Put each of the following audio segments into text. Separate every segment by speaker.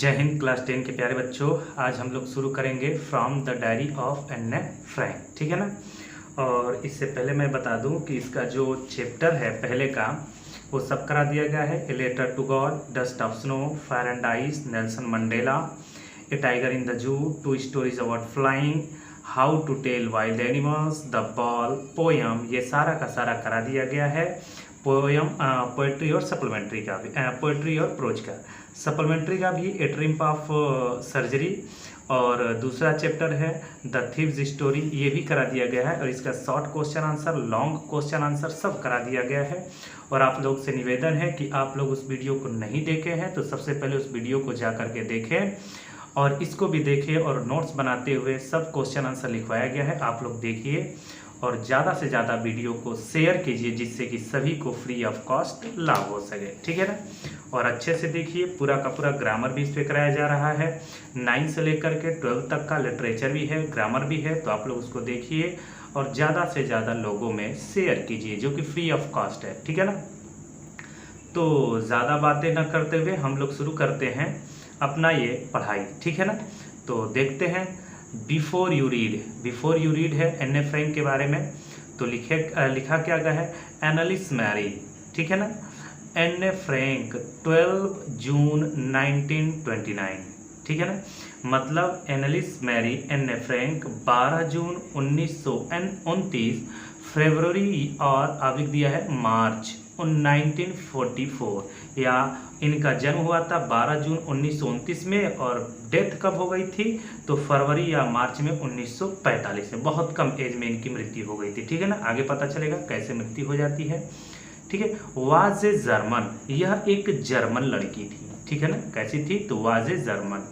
Speaker 1: जय हिंद क्लास 10 के प्यारे बच्चों। आज हम लोग शुरू करेंगे from the diary of Anne Frank, ठीक है ना। और इससे पहले मैं बता दूं कि इसका जो चैप्टर है पहले का वो सब करा दिया गया है। A letter to God, dust of snow, fire and ice, Nelson Mandela, a tiger in the zoo, two stories about flying, how to tell wild animals, the ball, poem, ये सारा का सारा करा दिया गया है। पोयम पोएट्री और supplementary का भी, पोएट्री और प्रोज का, सप्लीमेंट्री का भी ए ट्रिम्प ऑफ सर्जरी, और दूसरा चैप्टर है द थीव्स स्टोरी, ये भी करा दिया गया है। और इसका short question answer, long question answer सब करा दिया गया है। और आप लोग से निवेदन है कि आप लोग उस वीडियो को नहीं देखे हैं तो सबसे पहले उस वीडियो को जा करके देखें और इसको भी देखें, और नोट्स बनाते हुए सब क्वेश्चन आंसर लिखवाया गया है, आप लोग देखिए और ज़्यादा से ज़्यादा वीडियो को शेयर कीजिए जिससे कि सभी को फ्री ऑफ कॉस्ट लाभ हो सके, ठीक है ना। और अच्छे से देखिए, पूरा का पूरा ग्रामर भी इस पर कराया जा रहा है। 9 से लेकर के 12 तक का लिटरेचर भी है, ग्रामर भी है, तो आप लोग उसको देखिए और ज़्यादा से ज़्यादा लोगों में शेयर कीजिए जो कि फ्री ऑफ कॉस्ट है, ठीक है ना। तो ज़्यादा बातें न करते हुए हम लोग शुरू करते हैं अपना ये पढ़ाई, ठीक है ना। तो देखते हैं बिफोर यू रीड है एन ए फ्रैंक के बारे में। तो लिखा क्या गया है, एनालिस मैरी, ठीक है ना। एन ए फ्रैंक 12 जून 1929, ठीक है ना। मतलब Annelies Marie Anne Frank 12 June 1929, फरवरी और अभी दिया है मार्च 1944, या इनका जन्म हुआ था 12 जून 1929 में और डेथ कब हो गई थी तो फरवरी या मार्च में 1945 में। बहुत कम एज में इनकी मृत्यु हो गई थी, ठीक है ना। आगे पता चलेगा कैसे मृत्यु हो जाती है, ठीक है। वाज ए जर्मन, यह एक जर्मन लड़की थी, ठीक है ना। कैसी थी तो was a German.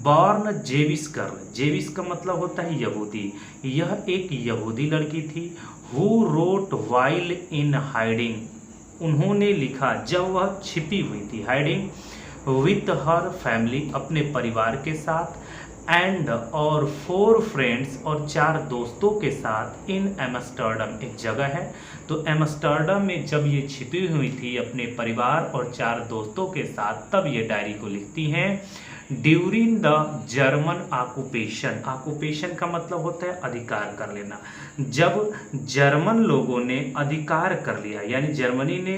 Speaker 1: Born Jewish girl, Jewish का मतलब होता है यहूदी, यह एक यहूदी लड़की थी। Who wrote while in hiding, उन्होंने लिखा जब वह छिपी हुई थी, हाइडिंग विथ हर फैमिली, अपने परिवार के साथ, एंड और 4 फ्रेंड्स, और 4 दोस्तों के साथ, इन एम्स्टर्डम, एक जगह है तो एम्स्टर्डम में जब ये छिपी हुई थी अपने परिवार और 4 दोस्तों के साथ, तब ये डायरी को लिखती हैं। During the German occupation, occupation का मतलब होता है अधिकार कर लेना। जब जर्मन लोगों ने अधिकार कर लिया, यानी जर्मनी ने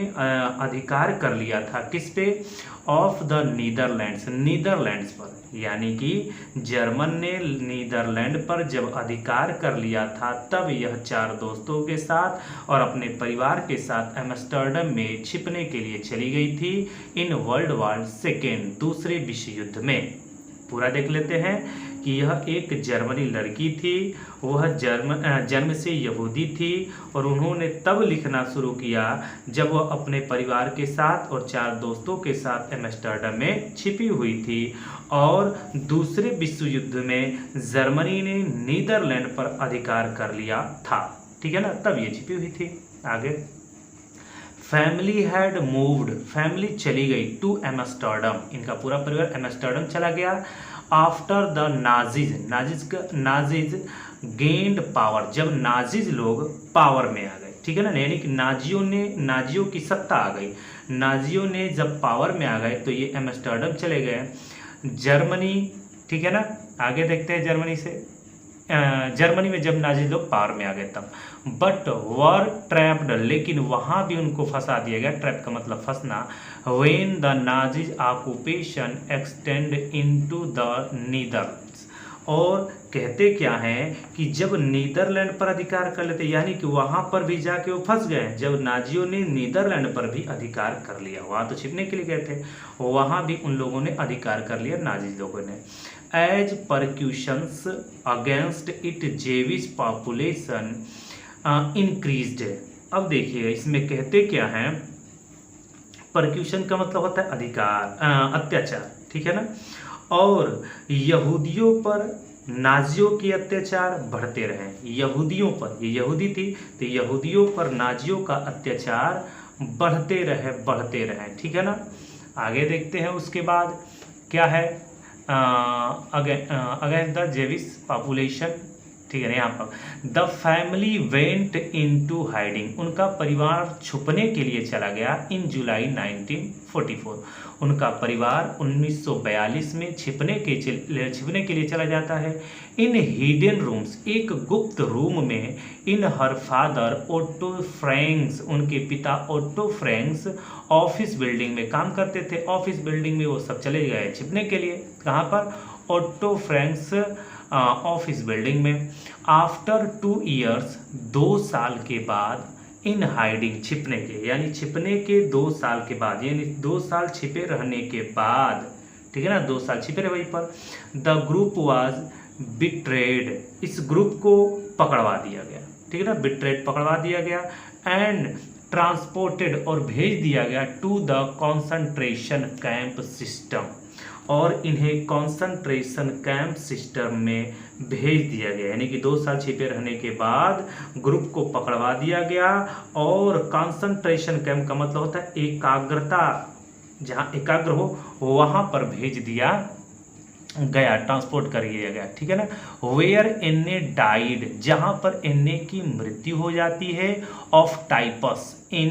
Speaker 1: अधिकार कर लिया था किस पे, ऑफ द नीदरलैंड्स, नीदरलैंड्स पर, यानी कि जर्मन ने नीदरलैंड पर जब अधिकार कर लिया था तब यह 4 दोस्तों के साथ और अपने परिवार के साथ एम्स्टर्डम में छिपने के लिए चली गई थी इन वर्ल्ड वॉर सेकेंड, दूसरे विश्व युद्ध में। पूरा देख लेते हैं कि यह एक जर्मनी लड़की थी, वह जन्म से यहूदी थी और उन्होंने तब लिखना शुरू किया जब वह अपने परिवार के साथ और 4 दोस्तों के साथ एम्स्टर्डम में छिपी हुई थी और दूसरे विश्व युद्ध में जर्मनी ने नीदरलैंड पर अधिकार कर लिया था, ठीक है ना, तब ये छिपी हुई थी। आगे, फैमिली हैड मूव्ड, फैमिली चली गई टू एम्स्टर्डम, इनका पूरा परिवार एम्स्टर्डम चला गया। After the Nazis gained power, जब नाजीज लोग पावर में आ गए, ठीक है ना, यानी कि नाजियों की सत्ता आ गई, नाजियों ने जब पावर में आ गए तो ये एम्स्टर्डम चले गए। जर्मनी, ठीक है ना। आगे देखते हैं जर्मनी में जब नाजी लोग पावर में आ गए तब, बट वर ट्रैप्ड, लेकिन वहाँ भी उनको फंसा दिया गया, ट्रैप का मतलब फंसना। When the Nazis occupation extend into the Netherlands, और कहते क्या हैं कि जब नीदरलैंड पर अधिकार कर लेते, यानी कि वहाँ पर भी जाके वो फंस गए। जब नाजियों ने नीदरलैंड पर भी अधिकार कर लिया, वहाँ तो छिपने के लिए गए थे, वहाँ भी उन लोगों ने अधिकार कर लिया नाजी लोगों ने। As persecutions against it Jewish population increased. अब देखिए इसमें कहते क्या हैं, परक्यूशन का मतलब होता है अधिकार, अत्याचार, ठीक है ना। और यहूदियों पर नाजियों के अत्याचार बढ़ते रहे, यहूदियों पर, ये यहूदी थी तो यहूदियों पर नाजियों का अत्याचार बढ़ते रहे, ठीक है ना। आगे देखते हैं उसके बाद क्या है, अगेंस्ट द जेविश पॉपुलेशन ठीक है ना। यहाँ पर the family went into hiding, उनका परिवार छुपने के लिए चला गया इन जुलाई 1944। उनका परिवार 1942 में छिपने के लिए चला जाता है। इन हिडन रूम्स, एक गुप्त रूम में, इन हर फादर ओटो फ्रैंक्स, उनके पिता ओटो फ्रैंक्स ऑफिस बिल्डिंग में काम करते थे। ऑफिस बिल्डिंग में वो सब चले गए छिपने के लिए। कहाँ पर? ओटो फ्रैंक्स ऑफिस बिल्डिंग में। आफ्टर 2 ईयर्स, 2 साल के बाद, इन हाइडिंग, छिपने के, यानी छिपने के 2 साल के बाद, यानी 2 साल छिपे रहने के बाद, ठीक है ना, 2 साल छिपे रहे वहीं पर, द ग्रुप वाज बिट्रेड, इस ग्रुप को पकड़वा दिया गया, ठीक है ना, बिट्रेड पकड़वा दिया गया, एंड ट्रांसपोर्टेड, और भेज दिया गया to the concentration camp system, और इन्हें कॉन्सेंट्रेशन कैंप सिस्टम में भेज दिया गया। यानी कि 2 साल छिपे रहने के बाद ग्रुप को पकड़वा दिया गया और कॉन्सेंट्रेशन कैंप का मतलब होता है एकाग्रता, जहाँ एकाग्र हो वहाँ पर भेज दिया गया, ट्रांसपोर्ट कर दिया गया, ठीक है ना। वेयर एन्ने डाइड, जहाँ पर एन्ने की मृत्यु हो जाती है, ऑफ टाइपस इन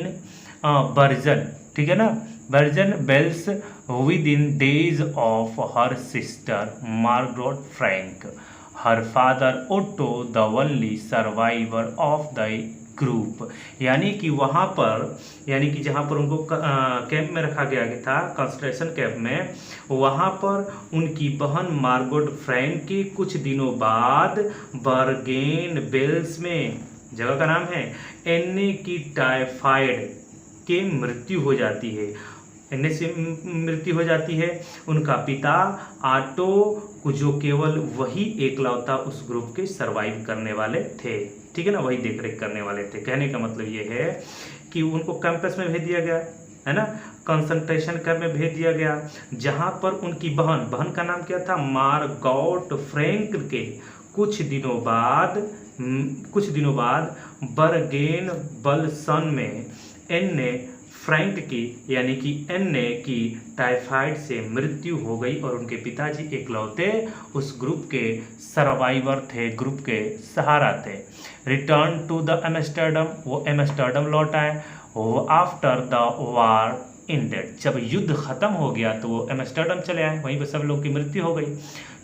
Speaker 1: बर्जन, ठीक है ना, Bergen Belsen with in days of her sister Margaret Frank, her father Otto the only survivor of the group. यानी कि वहाँ पर, यानी कि जहाँ पर उनको कैंप में रखा गया था, कंसंट्रेशन कैंप में, वहाँ पर उनकी बहन मार्गरेट फ्रैंक के कुछ दिनों बाद बर्गेन बेल्स में, जगह का नाम है, एन्ने की टाइफाइड के मृत्यु हो जाती है, एन्ने से मृत्यु हो जाती है। उनका पिता आटो, जो केवल वही एकलौता उस ग्रुप के सरवाइव करने वाले थे, ठीक है ना, वही देखरेख करने वाले थे। कहने का मतलब ये है कि उनको कैंपस में भेज दिया गया, है ना, कंसंट्रेशन कैंप में भेज दिया गया, जहाँ पर उनकी बहन का नाम क्या था, मार्गरेट फ्रैंक के कुछ दिनों बाद बर्गेन बल्सन में एन्ने फ्रैंक की, यानी कि एन्ने की टाइफाइड से मृत्यु हो गई और उनके पिताजी एकलौते उस ग्रुप के सर्वाइवर थे, ग्रुप के सहारा थे। रिटर्न टू द एम्स्टर्डम, वो एम्स्टर्डम लौट आए। वो आफ्टर द वार एंडेड, जब युद्ध खत्म हो गया तो वो एम्स्टर्डम चले आए, वहीं पर सब लोग की मृत्यु हो गई।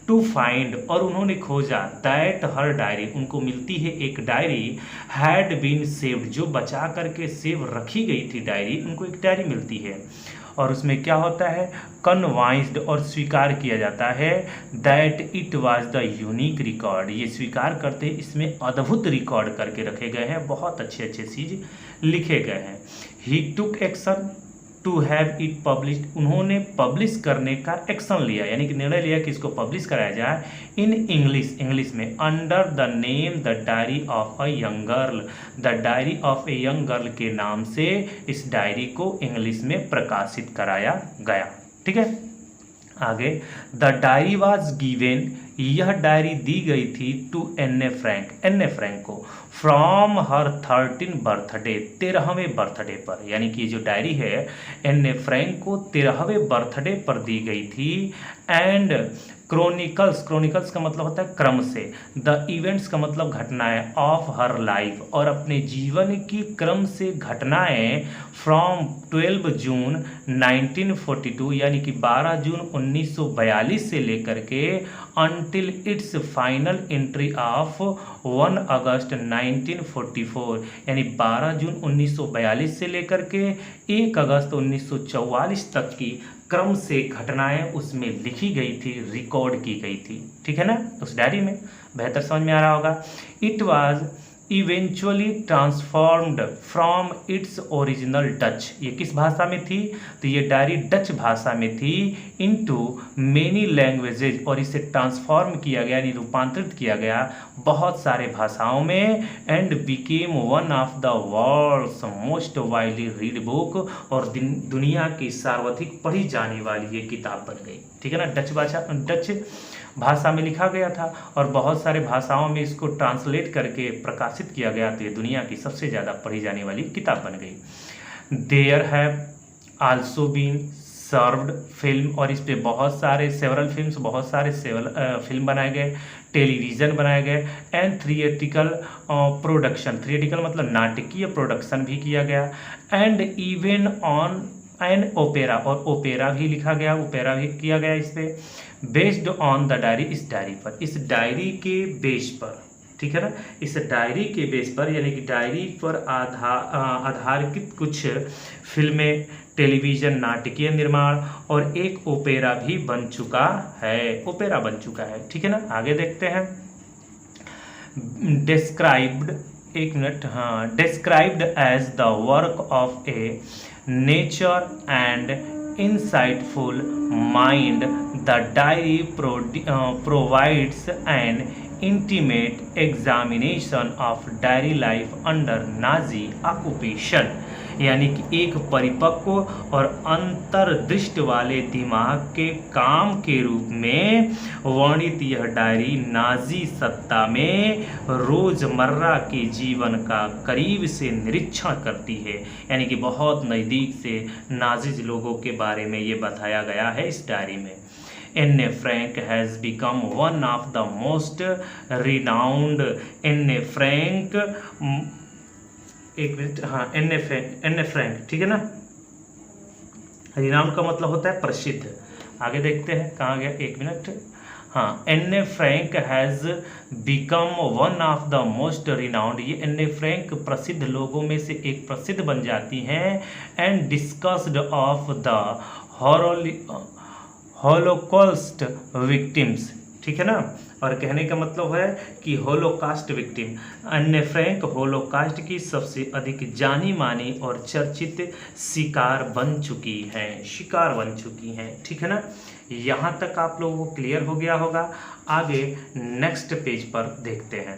Speaker 1: टू फाइंड, और उन्होंने खोजा, दैट हर डायरी, उनको मिलती है एक डायरी, हैड बीन सेव्ड, जो बचा करके सेव रखी गई थी डायरी, उनको एक डायरी मिलती है और उसमें क्या होता है, कन्वाइंस्ड, और स्वीकार किया जाता है, that it was the unique record, ये स्वीकार करते इसमें अद्भुत रिकॉर्ड करके रखे गए हैं, बहुत अच्छे अच्छे चीज लिखे गए हैं। He took action to have it published, उन्होंने पब्लिश करने का एक्शन लिया, यानी कि निर्णय लिया कि इसको पब्लिश कराया जाए इन इंग्लिश में, under the name the diary of a young girl, the diary of a young girl के नाम से इस डायरी को इंग्लिश में प्रकाशित कराया गया, ठीक है। आगे, द डायरी वाज गिवेन, यह डायरी दी गई थी टू एन्ने फ्रैंक को, फ्रॉम हर 13 बर्थडे, 13वें बर्थडे पर, यानी कि जो डायरी है एन्ने फ्रैंक को 13वें बर्थडे पर दी गई थी। एंड क्रॉनिकल्स का मतलब होता है क्रम से, द इवेंट्स का मतलब घटनाएं, ऑफ हर लाइफ, और अपने जीवन की क्रम से घटनाएं, फ्रॉम 12 जून 1942, यानी कि 12 जून 1942 से लेकर के until its final entry of 1 अगस्त 1944, यानी 12 जून 1942 से लेकर के 1 अगस्त 1944 तक की क्रम से घटनाएं उसमें लिखी गई थी, रिकॉर्ड की गई थी, ठीक है ना, उस डायरी में। बेहतर समझ में आ रहा होगा। It was eventually transformed from its original Dutch, ये किस भाषा में थी, तो ये डायरी डच भाषा में थी, इनटू मेनी लैंग्वेजेज, और इसे ट्रांसफॉर्म किया गया, यानी रूपांतरित किया गया बहुत सारे भाषाओं में, and became one of the world's most widely read book, और दुनिया की सर्वाधिक पढ़ी जाने वाली ये किताब बन गई, ठीक है ना। डच भाषा में लिखा गया था और बहुत सारे भाषाओं में इसको ट्रांसलेट करके प्रकाशित किया गया, तो ये दुनिया की सबसे ज़्यादा पढ़ी जाने वाली किताब बन गई। There have also been served film, और इस पे बहुत सारे बहुत सारे फिल्म बनाए गए, टेलीविज़न बनाए गए, एंड थिएट्रिकल प्रोडक्शन, थिएट्रिकल मतलब नाटकीय प्रोडक्शन भी किया गया, and even on an opera, और ओपेरा भी लिखा गया, ओपेरा भी किया गया इस पे, बेस्ड ऑन द डायरी, इस डायरी पर, इस डायरी के बेस पर, ठीक है ना, इस डायरी के बेस पर, यानी कि डायरी पर आधारित कुछ फिल्में, टेलीविज़न, नाटकीय निर्माण और एक ओपेरा भी बन चुका है, ओपेरा बन चुका है, ठीक है ना। आगे देखते हैं। डिस्क्राइब्ड, एक मिनट, हाँ, described as the work of a nature and insightful mind, the diary provides an intimate examination of diary life under Nazi occupation, यानी कि एक परिपक्व और अंतर्दृष्टि वाले दिमाग के काम के रूप में वर्णित यह डायरी नाजी सत्ता में रोजमर्रा के जीवन का करीब से निरीक्षण करती है, यानी कि बहुत नज़दीक से नाजीज लोगों के बारे में ये बताया गया है इस डायरी में। एन्ने Frank has become one of the most renowned, एन्ने फ्रैंक, एक मिनट, हाँ, एन्ने फ्रैंक, ठीक है ना। रिनाउंड का मतलब होता है प्रसिद्ध। आगे देखते हैं कहाँ गया, एक मिनट, हाँ, एन्ने Frank has become one of the most renowned, ये एन्ने फ्रैंक प्रसिद्ध लोगों में से एक प्रसिद्ध बन जाती हैं, and discussed of the Holocaust victims, ठीक है ना। और कहने का मतलब है कि होलोकास्ट विक्टिम, एन्ने फ्रैंक होलोकास्ट की सबसे अधिक जानी मानी और चर्चित शिकार बन चुकी हैं, ठीक है ना। यहाँ तक आप लोगों को क्लियर हो गया होगा। आगे नेक्स्ट पेज पर देखते हैं।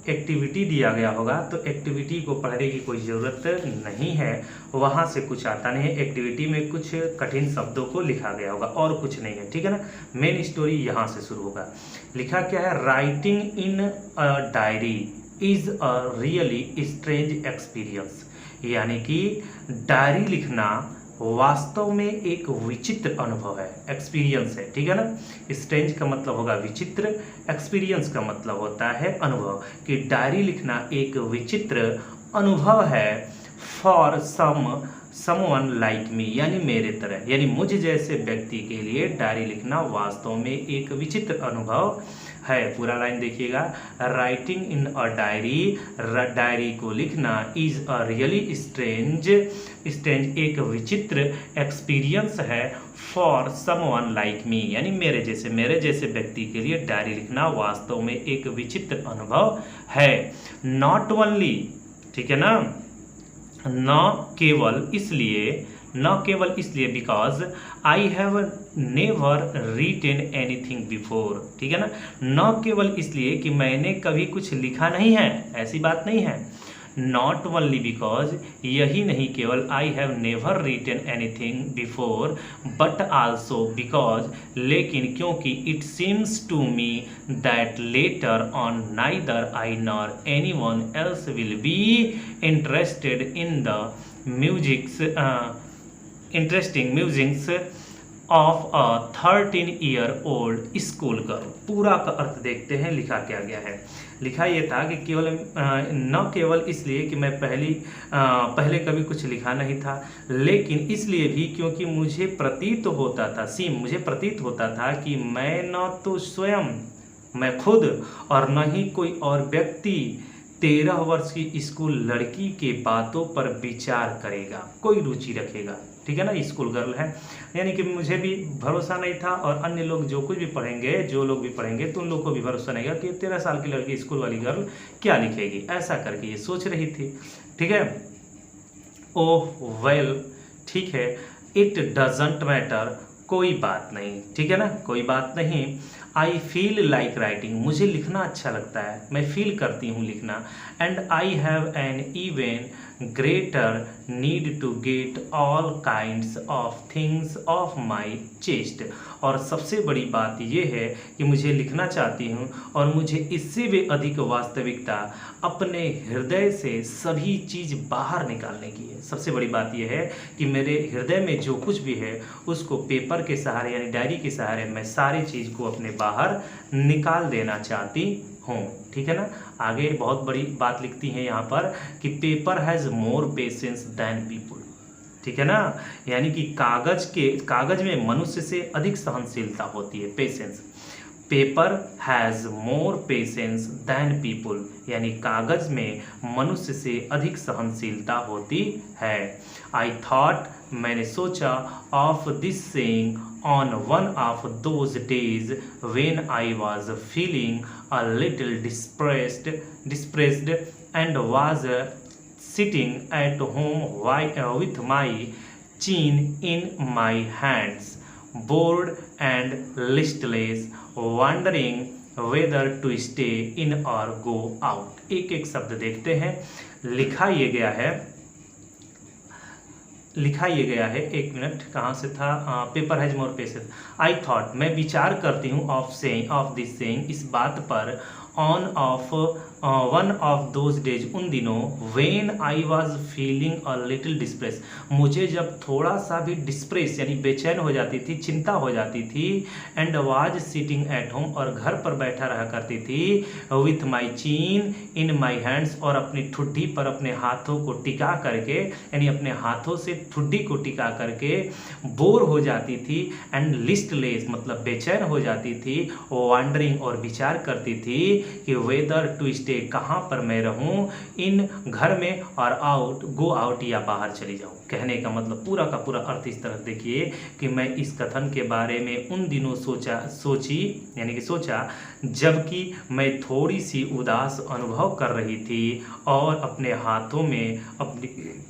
Speaker 1: एक्टिविटी दिया गया होगा, तो एक्टिविटी को पढ़ने की कोई ज़रूरत नहीं है, वहाँ से कुछ आता नहीं है। एक्टिविटी में कुछ कठिन शब्दों को लिखा गया होगा और कुछ नहीं है, ठीक है ना। मेन स्टोरी यहाँ से शुरू होगा। लिखा क्या है, writing in a diary is a really strange experience, यानी कि डायरी लिखना वास्तव में एक विचित्र अनुभव है, एक्सपीरियंस है, ठीक है ना। स्ट्रेंज का मतलब होगा विचित्र, एक्सपीरियंस का मतलब होता है अनुभव, कि डायरी लिखना एक विचित्र अनुभव है फॉर समवन लाइक मी, यानी मेरे तरह, यानी मुझ जैसे व्यक्ति के लिए डायरी लिखना वास्तव में एक विचित्र अनुभव है। पूरा लाइन देखिएगा, writing in a diary, diary को लिखना, इज अ रियली स्ट्रेंज एक विचित्र एक्सपीरियंस है फॉर समवन लाइक मी, यानी मेरे जैसे व्यक्ति के लिए डायरी लिखना वास्तव में एक विचित्र अनुभव है। नॉट ओनली, ठीक है ना, न केवल इसलिए because I have never written anything before, ठीक है ना। न केवल इसलिए कि मैंने कभी कुछ लिखा नहीं है, ऐसी बात नहीं है। नॉट ओनली बिकॉज, यही नहीं केवल, I have never written anything before, but also because, लेकिन क्योंकि, it seems to me that later on neither I nor anyone else will be interested in the interesting musics of a 13-year-old school girl. पूरा का अर्थ देखते हैं, लिखा क्या गया है। लिखा ये था कि न केवल इसलिए कि मैं पहले कभी कुछ लिखा नहीं था, लेकिन इसलिए भी क्योंकि मुझे प्रतीत होता था कि मैं न तो स्वयं, मैं खुद, और न ही कोई और व्यक्ति 13 वर्ष की स्कूल लड़की के बातों पर विचार करेगा, कोई रुचि रखेगा, ठीक है ना। स्कूल गर्ल है, यानी कि मुझे भी भरोसा नहीं था, और अन्य लोग जो लोग भी पढ़ेंगे तो उन लोग को भी भरोसा नहीं है कि 13 साल की लड़की, स्कूल वाली गर्ल क्या लिखेगी, ऐसा करके ये सोच रही थी, ठीक है। ओह वेल, ठीक है, इट डजंट मैटर, कोई बात नहीं, ठीक है ना, कोई बात नहीं। आई फील लाइक राइटिंग, मुझे लिखना अच्छा लगता है, मैं फील करती हूँ लिखना। And I have an even greater need to get all kinds of things off my chest. और सबसे बड़ी बात यह है कि मुझे लिखना चाहती हूँ और मुझे इससे भी अधिक वास्तविकता अपने हृदय से सभी चीज़ बाहर निकालने की है। सबसे बड़ी बात यह है कि मेरे हृदय में जो कुछ भी है उसको पेपर के सहारे यानी डायरी के सहारे मैं सारी चीज़ को अपने बाहर निकाल देना चाहती हूँ। ठीक है ना। आगे बहुत बड़ी बात लिखती हैं यहाँ पर कि paper has more patience than people. ठीक है ना। यानी कि कागज में मनुष्य से अधिक सहनशीलता होती है, patience. Paper has more patience than people, यानी कागज में मनुष्य से अधिक सहनशीलता होती है। आई थॉट, मैंने सोचा, of this saying on one of those days when I was feeling a little depressed and was sitting at home with my chin in my hands, bored and listless, wondering whether to stay in or go out। एक एक शब्द देखते हैं। लिखा ये गया है, एक मिनट, कहाँ से था? Paper has more patience. I thought, मैं विचार करती हूँ, ऑफ दिस सेइंग, इस बात पर, on of one of those days, उन दिनों, when I was feeling a little depress, मुझे जब थोड़ा सा भी डिस्प्रेस यानी बेचैन हो जाती थी, चिंता हो जाती थी, and was sitting at home, और घर पर बैठा रहा करती थी, विथ माई चीन इन माई हैंड्स, और अपनी ठुड्डी पर अपने हाथों को टिका करके, यानी अपने हाथों से ठुड्डी को टिका करके बोर हो जाती थी, एंड लिस्टलेस मतलब बेचैन हो जाती थी, वॉन्डरिंग और विचार करती थी कि वेदर टू स्टे, कहाँ पर मैं रहूं, इन घर में, और आउट गो आउट या बाहर चली जाऊं। कहने का मतलब पूरा का पूरा अर्थ इस तरह देखिए कि मैं इस कथन के बारे में उन दिनों सोचा जबकि मैं थोड़ी सी उदास अनुभव कर रही थी और अपने हाथों में अपनी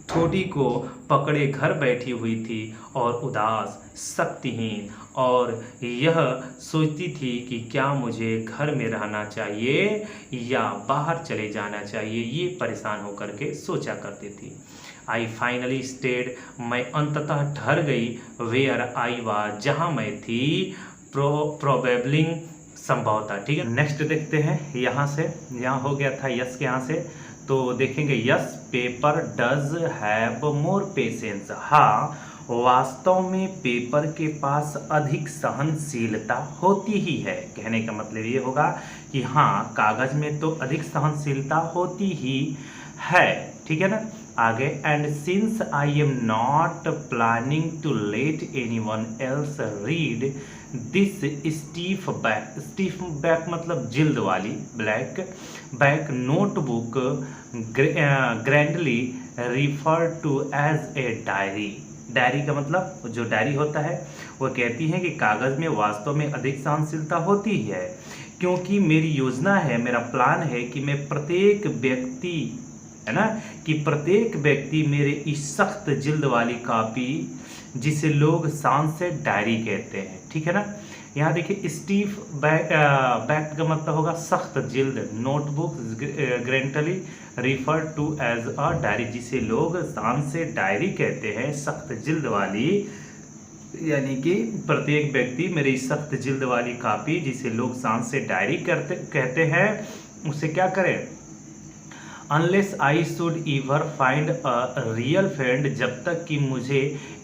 Speaker 1: ठोड़ी को पकड़े घर बैठी हुई थी और उदास, शक्तिहीन, और यह सोचती थी कि क्या मुझे घर में रहना चाहिए या बाहर चले जाना चाहिए, ये परेशान होकर के सोचा करती थी। आई फाइनली स्टेड, मैं अंततः ठहर गई, वेयर आई वाज, जहाँ मैं थी, प्रोबेबलिंग, संभवतः। ठीक है, नेक्स्ट देखते हैं। यहाँ हो गया था यस के यहाँ से, तो देखेंगे yes, paper does have more patience. हाँ, वास्तव में पेपर के पास अधिक सहनशीलता होती ही है। कहने का मतलब ये होगा कि हाँ, कागज में तो अधिक सहनशीलता होती ही है। ठीक है ना। आगे, and since I am not planning to let anyone else read this stiff back मतलब जिल्द वाली, black back notebook, grandly refer to as a diary का मतलब जो डायरी होता है, वो कहती है कि कागज में वास्तव में अधिक सहनशीलता होती है, क्योंकि मेरी योजना है, मेरा प्लान है कि मैं प्रत्येक व्यक्ति मेरे इस सख्त जिल्द वाली कॉपी, जिसे लोग सनसेट डायरी कहते हैं। ठीक है ना। यहाँ देखिए, स्टीफ बैक का मतलब होगा सख्त जिल्द, notebook grandly refer to as a diary, जिसे लोग सनसेट डायरी कहते हैं, सख्त जिल्द वाली, यानी कि प्रत्येक व्यक्ति मेरी इस सख्त जिल्द वाली कॉपी, जिसे लोग सनसेट डायरी कहते हैं, उसे क्या करे, unless I should ईवर find a real friend, जब तक कि मुझे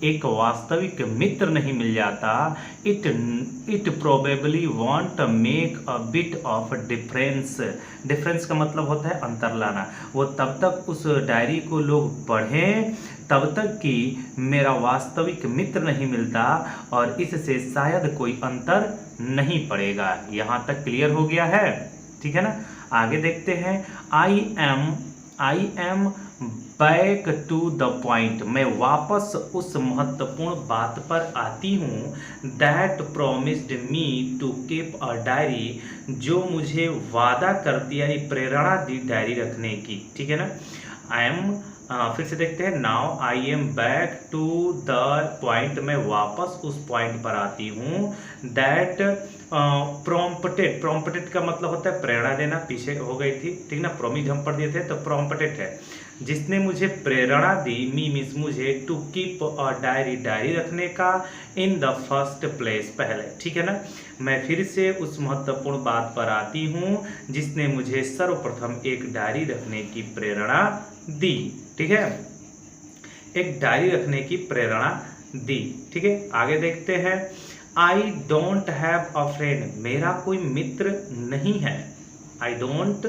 Speaker 1: एक वास्तविक मित्र नहीं मिल जाता, it probably want make a bit of difference का मतलब होता है अंतर लाना। वो तब तक उस डायरी को लोग पढ़ें तब तक कि मेरा वास्तविक मित्र नहीं मिलता, और इससे शायद कोई अंतर नहीं पड़ेगा। यहाँ तक क्लियर हो गया है। ठीक है ना। आगे देखते हैं। I am back to the point, मैं वापस उस महत्वपूर्ण बात पर आती हूँ, that promised me to keep a diary, जो मुझे वादा करती यानी प्रेरणा दी डायरी रखने की। ठीक है ना। आई एम, फिर से देखते हैं। Now I am back to the point, मैं वापस उस पॉइंट पर आती हूँ, दैट प्रोम्पटेड का मतलब होता है प्रेरणा देना, पीछे हो गई थी। ठीक ना, प्रोमिस हम पढ़ दिए थे, तो प्रोम्पटेड है जिसने मुझे प्रेरणा दी, मीन्स मुझे to keep a diary, diary रखने का इन द फर्स्ट प्लेस, पहले, ठीक है ना। मैं फिर से उस महत्वपूर्ण बात पर आती हूँ जिसने मुझे सर्वप्रथम एक डायरी रखने की प्रेरणा दी, ठीक है, एक डायरी रखने की प्रेरणा दी, ठीक है। आगे देखते हैं। I don't have a friend, मेरा कोई मित्र नहीं है। I don't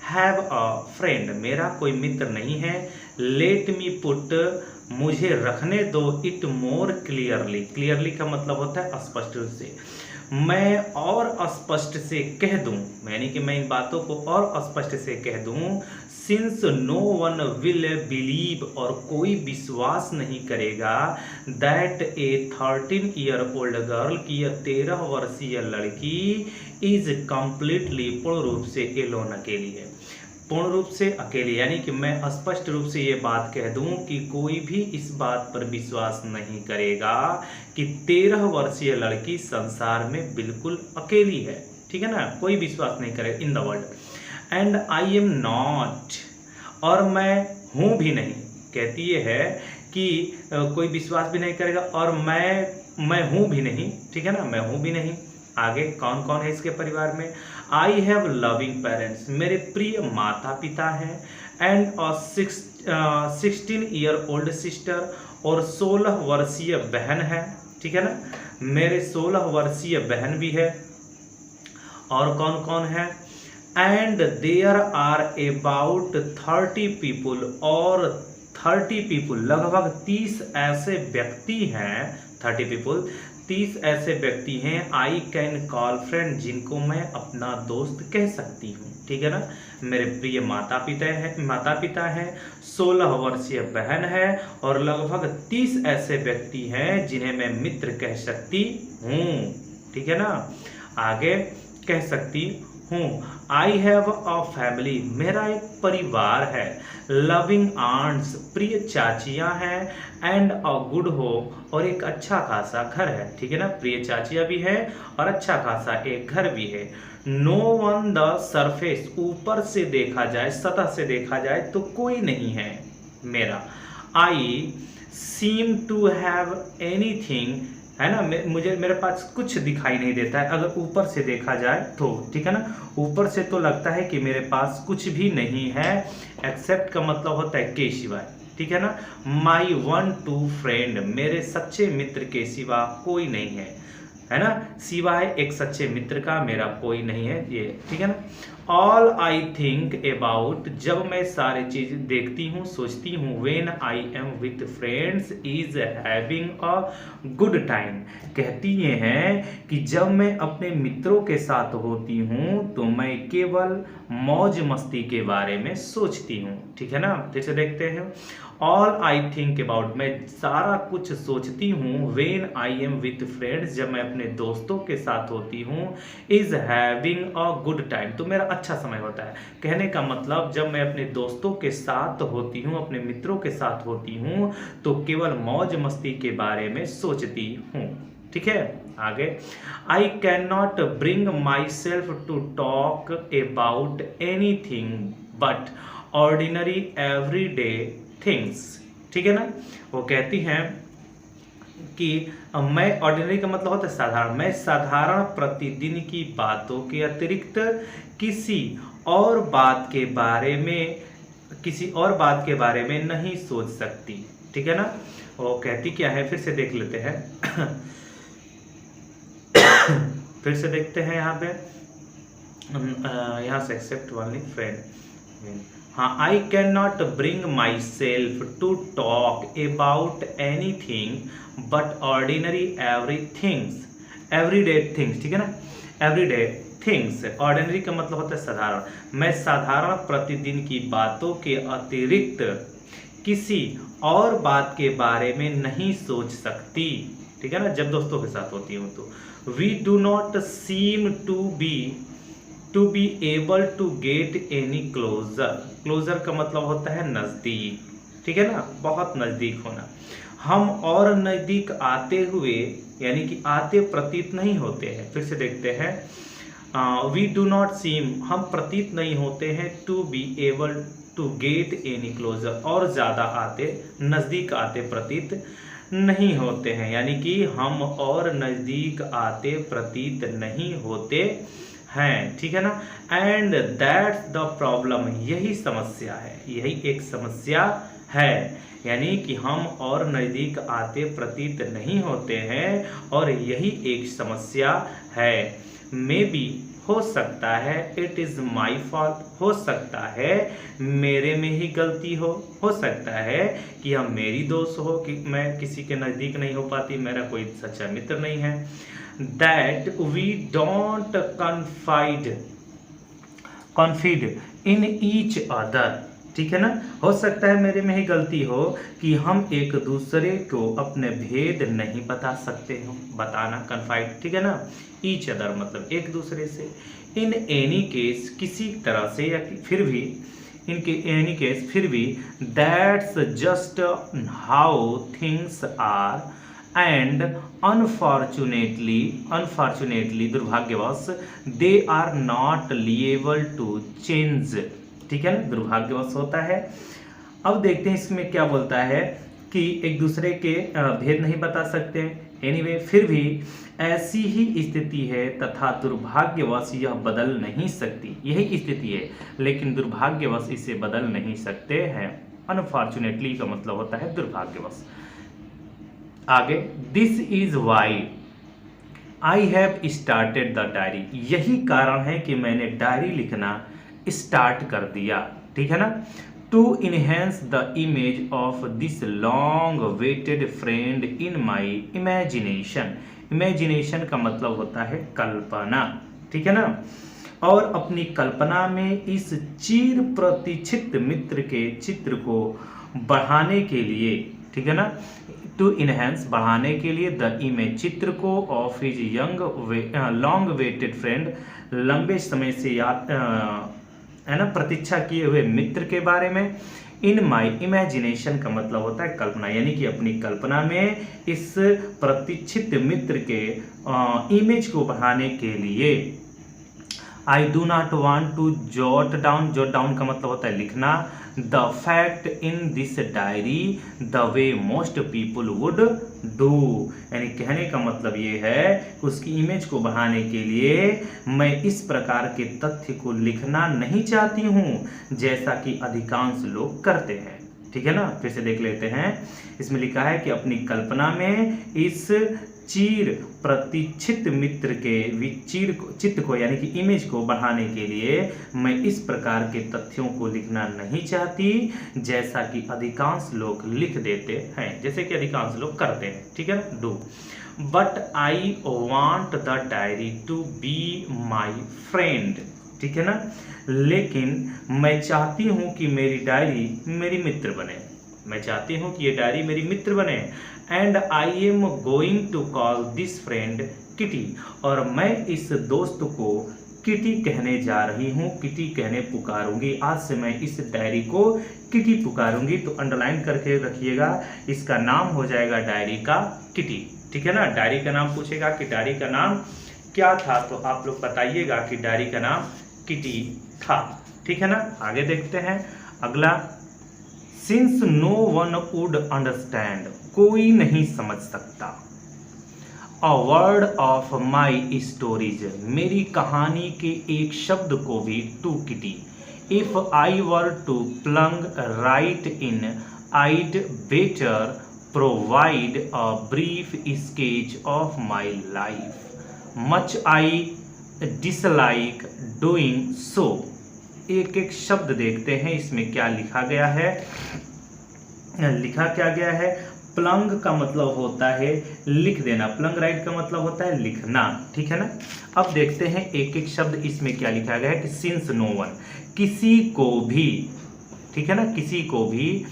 Speaker 1: have a friend, मेरा कोई मित्र नहीं है। लेट मी पुट, मुझे रखने दो, इट मोर क्लियरली, क्लियरली का मतलब होता है स्पष्ट रूप से, मैं और स्पष्ट से कह दूं, यानी कि मैं इन बातों को और स्पष्ट से कह दूं। Since no one will believe, और कोई विश्वास नहीं करेगा, that a 13 year old girl, की यह 13 वर्षीय लड़की इज कम्प्लीटली, पूर्ण रूप से एलोन, अकेली है, पूर्ण रूप से अकेली, यानी कि मैं स्पष्ट रूप से ये बात कह दूं कि कोई भी इस बात पर विश्वास नहीं करेगा कि 13 वर्षीय लड़की संसार में बिल्कुल अकेली है, ठीक है ना, कोई विश्वास नहीं करे in the world. And I am not, और मैं हूँ भी नहीं, कहती ये है कि कोई विश्वास भी नहीं करेगा और मैं हूँ भी नहीं, ठीक है ना, मैं हूँ भी नहीं। आगे कौन कौन है इसके परिवार में। आई हैव लविंग पेरेंट्स, मेरे प्रिय माता पिता हैं। एंड 16 ईयर ओल्ड सिस्टर, और 16 वर्षीय बहन है, ठीक है ना, मेरे 16 वर्षीय बहन भी है। और कौन कौन है। And there are about 30 people, और 30 पीपुल, लगभग 30 ऐसे व्यक्ति हैं, 30 पीपुल, 30 ऐसे व्यक्ति हैं, आई कैन कॉल फ्रेंड, जिनको मैं अपना दोस्त कह सकती हूँ, ठीक है ना। मेरे प्रिय माता पिता हैं, 16 वर्षीय बहन है, और लगभग 30 ऐसे व्यक्ति हैं जिन्हें मैं मित्र कह सकती हूँ, ठीक है ना। आगे कह सकती हूँ। आई हैव अ फैमिली, मेरा एक परिवार है। लविंग आंट्स, प्रिय चाचियाँ हैं। एंड अ गुड होम, और एक अच्छा खासा घर है, ठीक है ना, प्रिय चाचियाँ भी है और अच्छा खासा एक घर भी है। नो वन द सरफेस, ऊपर से देखा जाए, सतह से देखा जाए तो कोई नहीं है मेरा। आई सीम टू हैव एनीथिंग, है ना, मुझे मेरे पास कुछ दिखाई नहीं देता है अगर ऊपर से देखा जाए तो, ठीक है ना। ऊपर से तो लगता है कि मेरे पास कुछ भी नहीं है, एक्सेप्ट का मतलब होता है के सिवाय, ठीक है ना। माई वन टू फ्रेंड, मेरे सच्चे मित्र के सिवा कोई नहीं है ना, सिवाय एक सच्चे मित्र का मेरा कोई नहीं है, ये ठीक है ना। ऑल आई थिंक अबाउट, जब मैं सारी चीज देखती हूँ, सोचती हूँ, when I am with friends is having a good time, कहती ये हैं कि जब मैं अपने मित्रों के साथ होती हूँ तो मैं केवल मौज मस्ती के बारे में सोचती हूँ, ठीक है ना। फिर से देखते हैं। ऑल आई थिंक अबाउट, मैं सारा कुछ सोचती हूँ, when I am with friends, जब मैं अपने दोस्तों के साथ होती हूँ, is having a good time, तो मेरा अच्छा समय होता है। कहने का मतलब जब मैं अपने दोस्तों के साथ होती हूँ, अपने मित्रों के साथ होती हूँ, तो केवल मौज मस्ती के बारे में सोचती हूँ, ठीक है। आगे। I can not bring my self to talk about anything but ordinary everyday things, ठीक है ना। वो कहती हैं कि मैं, ऑर्डिनरी का मतलब होता है साधारण, मैं साधारण प्रतिदिन की बातों के अतिरिक्त किसी और बात के बारे में नहीं सोच सकती, ठीक है ना। वो कहती क्या है, फिर से देख लेते हैं। फिर से देखते हैं यहाँ पे, यहाँ से एक्सेप्ट ओनली फ्रेंड। हाँ, I can not bring my self to talk about anything but ordinary everyday things, ठीक है ना, एवरीडे थिंग्स। ऑर्डिनरी का मतलब होता है साधारण, मैं साधारण प्रतिदिन की बातों के अतिरिक्त किसी और बात के बारे में नहीं सोच सकती, ठीक है ना, जब दोस्तों के साथ होती हूँ तो। We do not seem to be able to get any closer का मतलब होता है नज़दीक, ठीक है ना, बहुत नज़दीक होना। हम और नज़दीक आते हुए, यानी कि आते प्रतीत नहीं होते हैं। फिर से देखते हैं। वी डू नॉट सीम, हम प्रतीत नहीं होते हैं, to be able to get any closer, और ज़्यादा आते, नज़दीक आते प्रतीत नहीं होते हैं, यानी कि हम और नज़दीक आते प्रतीत नहीं होते हैं, ठीक है ना। एंड दैट्स द प्रॉब्लम, यही समस्या है, यही एक समस्या है, यानी कि हम और नज़दीक आते प्रतीत नहीं होते हैं और यही एक समस्या है। मे बी, हो सकता है, इट इज़ माई फॉल्ट, हो सकता है मेरे में ही गलती हो सकता है कि यह मेरी दोष हो कि मैं किसी के नज़दीक नहीं हो पाती, मेरा कोई सच्चा मित्र नहीं है। That we don't confide in each other, ठीक है ना। हो सकता है मेरे में ही गलती हो कि हम एक दूसरे को अपने भेद नहीं बता सकते हो, बताना, कन्फाइड, ठीक है ना। ईच अदर मतलब एक दूसरे से। इन एनी केस, किसी तरह से, या फिर भी, इनके एनी केस फिर भी, that's just how things are and unfortunately दुर्भाग्यवश, they are not liable to change, ठीक है ना, दुर्भाग्यवश होता है। अब देखते हैं इसमें क्या बोलता है कि एक दूसरे के भेद नहीं बता सकते, एनीवे फिर भी ऐसी ही स्थिति है तथा दुर्भाग्यवश यह बदल नहीं सकती, यही स्थिति है लेकिन दुर्भाग्यवश इसे बदल नहीं सकते हैं। अनफॉर्चुनेटली का मतलब होता है दुर्भाग्यवश। आगे, this is why I have started the diary, यही कारण है कि मैंने डायरी लिखना स्टार्ट कर दिया, ठीक है ना। To enhance the image of this long waited friend in my imagination, imagination का मतलब होता है कल्पना, ठीक है ना। और अपनी कल्पना में इस चिर प्रतीक्षित मित्र के चित्र को बढ़ाने के लिए, ठीक है ना, टू इनहेंस बढ़ाने के लिए, द इमेज चित्र को, of his long waited friend लंबे समय से याद है ना प्रतीक्षा किए हुए मित्र के बारे में। इन माई इमेजिनेशन का मतलब होता है कल्पना, यानी कि अपनी कल्पना में इस प्रतीक्षित मित्र के इमेज को बढ़ाने के लिए। I do not want to jot down का मतलब होता है लिखना, the fact in this diary the way most people would do, यानी कहने का मतलब ये है कि उसकी इमेज को बढ़ाने के लिए मैं इस प्रकार के तथ्य को लिखना नहीं चाहती हूँ जैसा कि अधिकांश लोग करते हैं, ठीक है ना। फिर से देख लेते हैं, इसमें लिखा है कि अपनी कल्पना में इस चिर प्रतीक्षित मित्र के चित्त को यानी कि इमेज को बढ़ाने के लिए मैं इस प्रकार के तथ्यों को लिखना नहीं चाहती जैसा कि अधिकांश लोग लिख देते हैं, जैसे कि अधिकांश लोग करते हैं, ठीक है ना, do. But I want the diary to be my friend, ठीक है ना, लेकिन मैं चाहती हूँ कि मेरी डायरी मेरी मित्र बने, मैं चाहती हूँ कि ये डायरी मेरी मित्र बने। And I am going to call this friend Kitty, और मैं इस दोस्त को किटी कहने जा रही हूँ, किटी कहने पुकारूंगी, आज से मैं इस डायरी को किटी पुकारूंगी। तो अंडरलाइन करके रखिएगा, इसका नाम हो जाएगा डायरी का किटी, ठीक है ना। डायरी का नाम पूछेगा कि डायरी का नाम क्या था, तो आप लोग बताइएगा कि डायरी का नाम किटी था, ठीक है ना। आगे देखते हैं अगला, since no one would understand, कोई नहीं समझ सकता, a word of my stories, मेरी कहानी के एक शब्द को भी, to Kitty, if I were to plunge right in, I'd better provide a brief sketch of my life, much I dislike doing so. एक एक शब्द देखते हैं इसमें क्या लिखा गया है। लिखा क्या गया है, प्लंग का मतलब होता है लिख देना, प्लंग राइट का मतलब होता है लिखना, ठीक है ना। अब देखते हैं एक एक शब्द इसमें क्या लिखा गया है कि सिंस नो वन, किसी को भी, ठीक है ना, किसी को भी,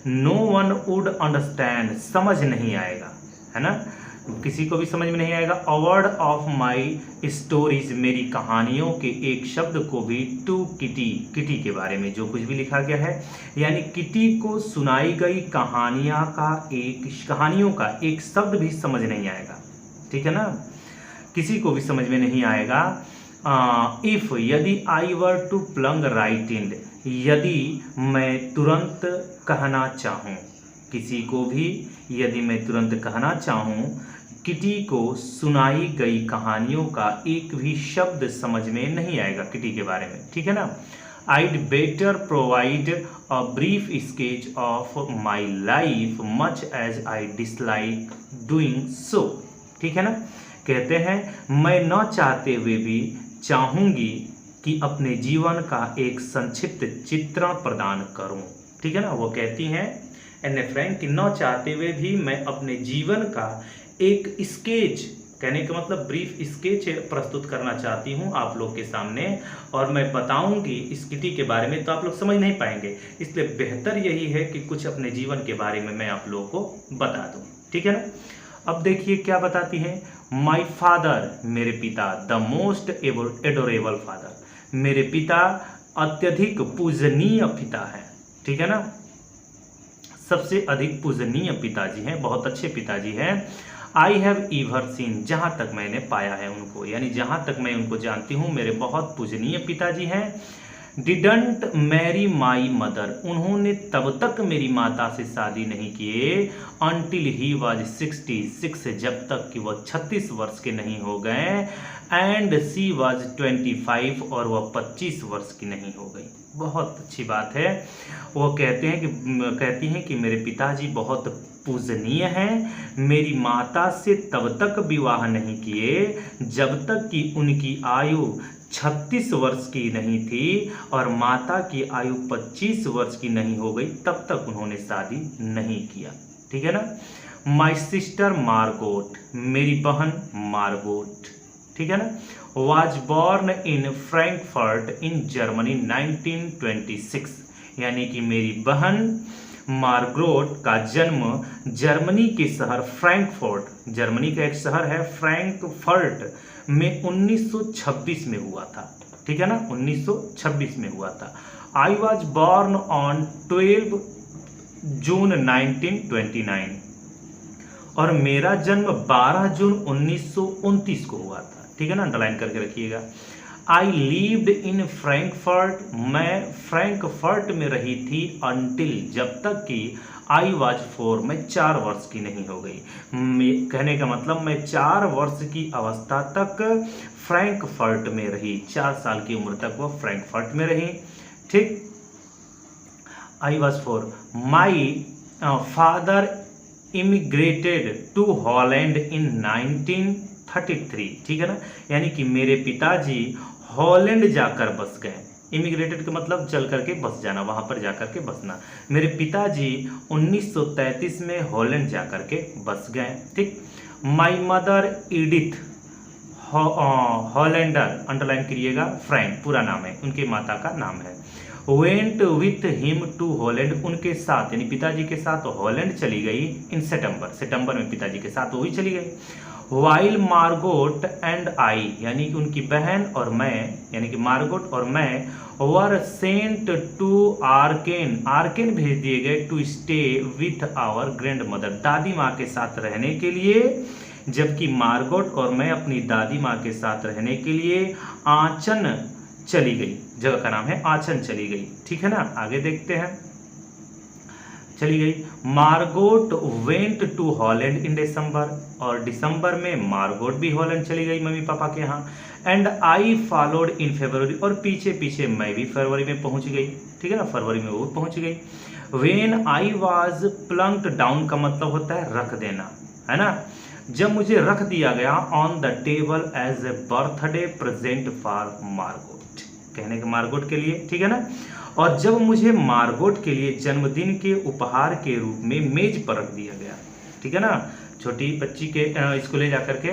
Speaker 1: नो वन वुड अंडरस्टैंड, समझ नहीं आएगा, है ना, किसी को भी समझ में नहीं आएगा। अ वर्ड ऑफ माई स्टोरीज, मेरी कहानियों के एक शब्द को भी, टू किटी, किटी के बारे में जो कुछ भी लिखा गया है, यानी किटी को सुनाई गई कहानियों का एक शब्द भी समझ नहीं आएगा, ठीक है ना, किसी को भी समझ में नहीं आएगा। इफ यदि आई वर टू प्लंग राइट इन, यदि मैं तुरंत कहना चाहूँ, किसी को भी यदि मैं तुरंत कहना चाहूँ, किटी को सुनाई गई कहानियों का एक भी शब्द समझ में नहीं आएगा किटी के बारे में, ठीक है ना। I'd better provide a brief sketch of my life much as I dislike doing so, ठीक है ना। कहते हैं मैं न चाहते हुए भी चाहूँगी कि अपने जीवन का एक संक्षिप्त चित्रण प्रदान करूँ, ठीक है ना। वो कहती हैं एन्ने फ्रैंक कि न चाहते हुए भी मैं अपने जीवन का एक स्केच, कहने का मतलब ब्रीफ स्केच प्रस्तुत करना चाहती हूँ आप लोग के सामने, और मैं बताऊंगी इस किटी के बारे में तो आप लोग समझ नहीं पाएंगे, इसलिए बेहतर यही है कि कुछ अपने जीवन के बारे में मैं आप लोगों को बता दूं, ठीक है ना। अब देखिए क्या बताती है, माई फादर, मेरे पिता, द मोस्ट एडोरेबल फादर, मेरे पिता अत्यधिक पूजनीय पिता है, ठीक है ना, सबसे अधिक पूजनीय पिताजी हैं, बहुत अच्छे पिताजी हैं। आई हैव ईवर सीन, जहाँ तक मैंने पाया है उनको, यानी जहाँ तक मैं उनको जानती हूँ मेरे बहुत पूजनीय पिताजी हैं। डिडंट मैरी माई मदर, उन्होंने तब तक मेरी माता से शादी नहीं किए, अनटिल ही वॉज 66, जब तक कि वह 36 वर्ष के नहीं हो गए, एंड सी वॉज 25, और वह 25 वर्ष की नहीं हो गई। बहुत अच्छी बात है। वो कहती हैं कि मेरे पिताजी बहुत पूजनीय हैं, मेरी माता से तब तक विवाह नहीं किए जब तक कि उनकी आयु 36 वर्ष की नहीं थी और माता की आयु 25 वर्ष की नहीं हो गई, तब तक उन्होंने शादी नहीं किया, ठीक है ना। माई सिस्टर मार्गोट, मेरी बहन मार्गोट, ठीक है ना, was born in Frankfurt in Germany 1926, यानी कि मेरी बहन मार्गरेट का जन्म जर्मनी के शहर फ्रैंकफर्ट, जर्मनी का एक शहर है फ्रैंकफर्ट में 1926 में हुआ था, ठीक है ना, 1926 में हुआ था। I was born on 12 June 1929, और मेरा जन्म 12 जून 1929 को हुआ था, ठीक है ना, अंडरलाइन करके रखिएगा। आई लिव्ड इन फ्रैंकफर्ट, मैं फ्रैंकफर्ट में रही थी, अनटिल, जब तक कि आई वॉज 4, मैं 4 वर्ष की नहीं हो गई। कहने का मतलब मैं 4 वर्ष की अवस्था तक फ्रैंकफर्ट में रही, 4 साल की उम्र तक वो फ्रैंकफर्ट में रही, ठीक। I was 4, my father immigrated to Holland in 1933, ठीक है ना, यानी कि मेरे पिताजी हॉलैंड जाकर बस गए। इमिग्रेटेड का मतलब चल करके बस जाना, वहाँ पर जाकर के बसना। मेरे पिताजी 1933 में हॉलैंड जाकर के बस गए, ठीक। My mother Edith Hollander, underline करिएगा, फ्रैंक पूरा नाम है, उनके माता का नाम है। Went with him to Holland, उनके साथ यानी पिताजी के साथ हॉलैंड चली गई इन सितंबर में पिताजी के साथ वही चली गई। वाइल मार्गोट एंड आई, यानी कि उनकी बहन और मैं, यानी कि मार्गोट और मैं, were sent to arcane, arcane भेज दिए गए, to stay with our grand mother, दादी माँ के साथ रहने के लिए, जबकि मार्गोट और मैं अपनी दादी माँ के साथ रहने के लिए आंचन चली गई, जगह का नाम है आंचन चली गई, ठीक है ना। आगे देखते हैं, चली गई। मार्गोट वेंट टू हॉलैंड इन दिसंबर, और दिसंबर में मार्गोट भी हॉलैंड चली गई मम्मी पापा के यहाँ। एंड आई फॉलोड इन फरवरी, और पीछे पीछे मैं भी फरवरी में पहुंच गई, ठीक है ना, फरवरी में वो पहुंच गई। वेन आई वॉज प्लंक्ड डाउन का मतलब होता है रख देना, है ना, जब मुझे रख दिया गया on the table as a birthday present for Margot, कहने के मार्गोट के लिए, ठीक है ना, और जब मुझे मार्गोट के लिए जन्मदिन के उपहार के रूप में मेज पर रख दिया गया, ठीक है ना, छोटी बच्ची के इसको ले जाकर के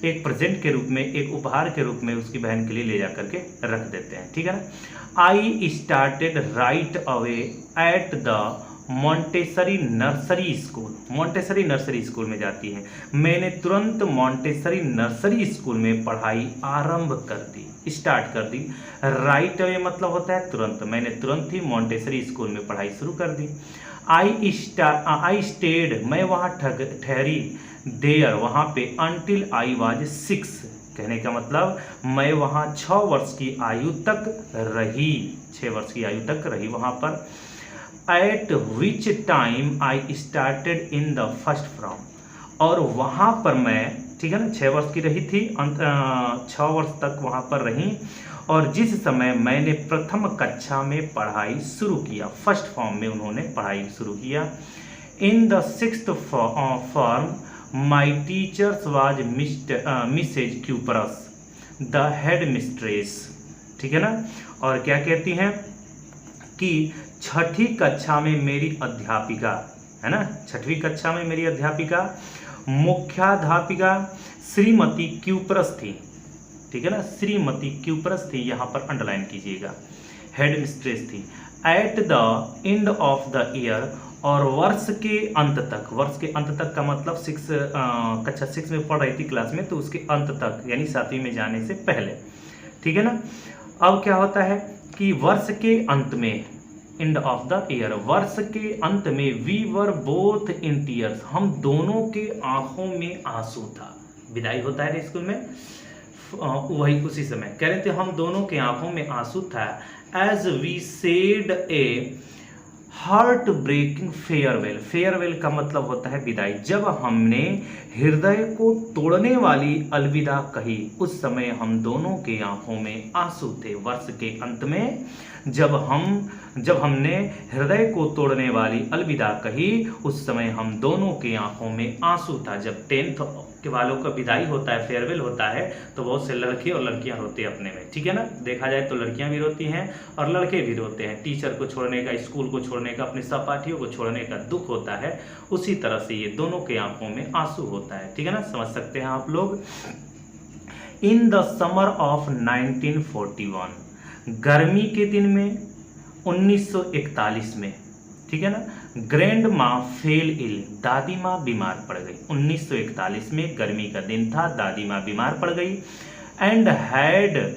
Speaker 1: एक प्रेजेंट के रूप में, एक उपहार के रूप में उसकी बहन के लिए ले जाकर के रख देते हैं, ठीक है ना। I started right away at the Montessori nursery school, Montessori nursery school में जाती है, मैंने तुरंत मॉन्टेसरी नर्सरी स्कूल में पढ़ाई आरंभ कर दी, स्टार्ट कर दी। राइट अवे मतलब होता है तुरंत, मैंने तुरंत ही मॉन्टेसरी स्कूल में पढ़ाई शुरू कर दी। आई स्टेड, मैं वहाँ ठहरी, देयर, वहाँ पे, अनटिल आई वाज 6, कहने का मतलब मैं वहाँ 6 वर्ष की आयु तक रही, 6 वर्ष की आयु तक रही वहाँ पर। Eight which time I started in the first from, और वहाँ पर मैं, ठीक है ना, 6 वर्ष की रही थी, 6 वर्ष तक वहाँ पर रही, और जिस समय मैंने प्रथम कक्षा में पढ़ाई शुरू किया, फर्स्ट फॉर्म में उन्होंने पढ़ाई शुरू किया। In the 6th form my teachers was Mrs Kuperus the headmistress, ठीक है ना। और क्या कहती हैं कि 6ठी कक्षा में मेरी अध्यापिका, है ना, 6वीं कक्षा में मेरी अध्यापिका मुख्याध्यापिका श्रीमती क्यूपरस थी, ठीक है ना, श्रीमती क्यूपरस थी, यहाँ पर अंडरलाइन कीजिएगा, हेड मिस्ट्रेस थी। At the end of the year, और वर्ष के अंत तक, वर्ष के अंत तक का मतलब कक्षा 6 में पढ़ रही थी क्लास में, तो उसके अंत तक यानी 7वीं में जाने से पहले, ठीक है ना। अब क्या होता है कि वर्ष के अंत में, एंड ऑफ द ईयर, वर्ष के अंत में, we were both in tears, हम दोनों के आंखों में आंसू था। विदाई होता है ना स्कूल में, वही उसी समय कह रहे थे हम दोनों के आंखों में आंसू था। As we said a heartbreaking farewell, farewell का मतलब होता है विदाई, जब हमने हृदय को तोड़ने वाली अलविदा कही, उस समय हम दोनों के आंखों में आंसू थे। वर्ष के अंत में जब हमने हृदय को तोड़ने वाली अलविदा कही, उस समय हम दोनों के आंखों में आंसू था। जब 10th के वालों का विदाई होता है, फेयरवेल होता है, तो बहुत से लड़के और लड़कियां रोते हैं अपने में, ठीक है ना। देखा जाए तो लड़कियां भी रोती हैं और लड़के भी रोते हैं। टीचर को छोड़ने का, स्कूल को छोड़ने का, अपने सहपाठियों को छोड़ने का दुख होता है, उसी तरह से ये दोनों के आंखों में आंसू होता है, ठीक है ना, समझ सकते हैं आप लोग। इन द समर ऑफ 1941, गर्मी के दिन में 1941 में, ठीक है ना, ग्रैंड माँ फेल इल, दादी माँ बीमार पड़ गई। 1941 में गर्मी का दिन था, दादी माँ बीमार पड़ गई। And had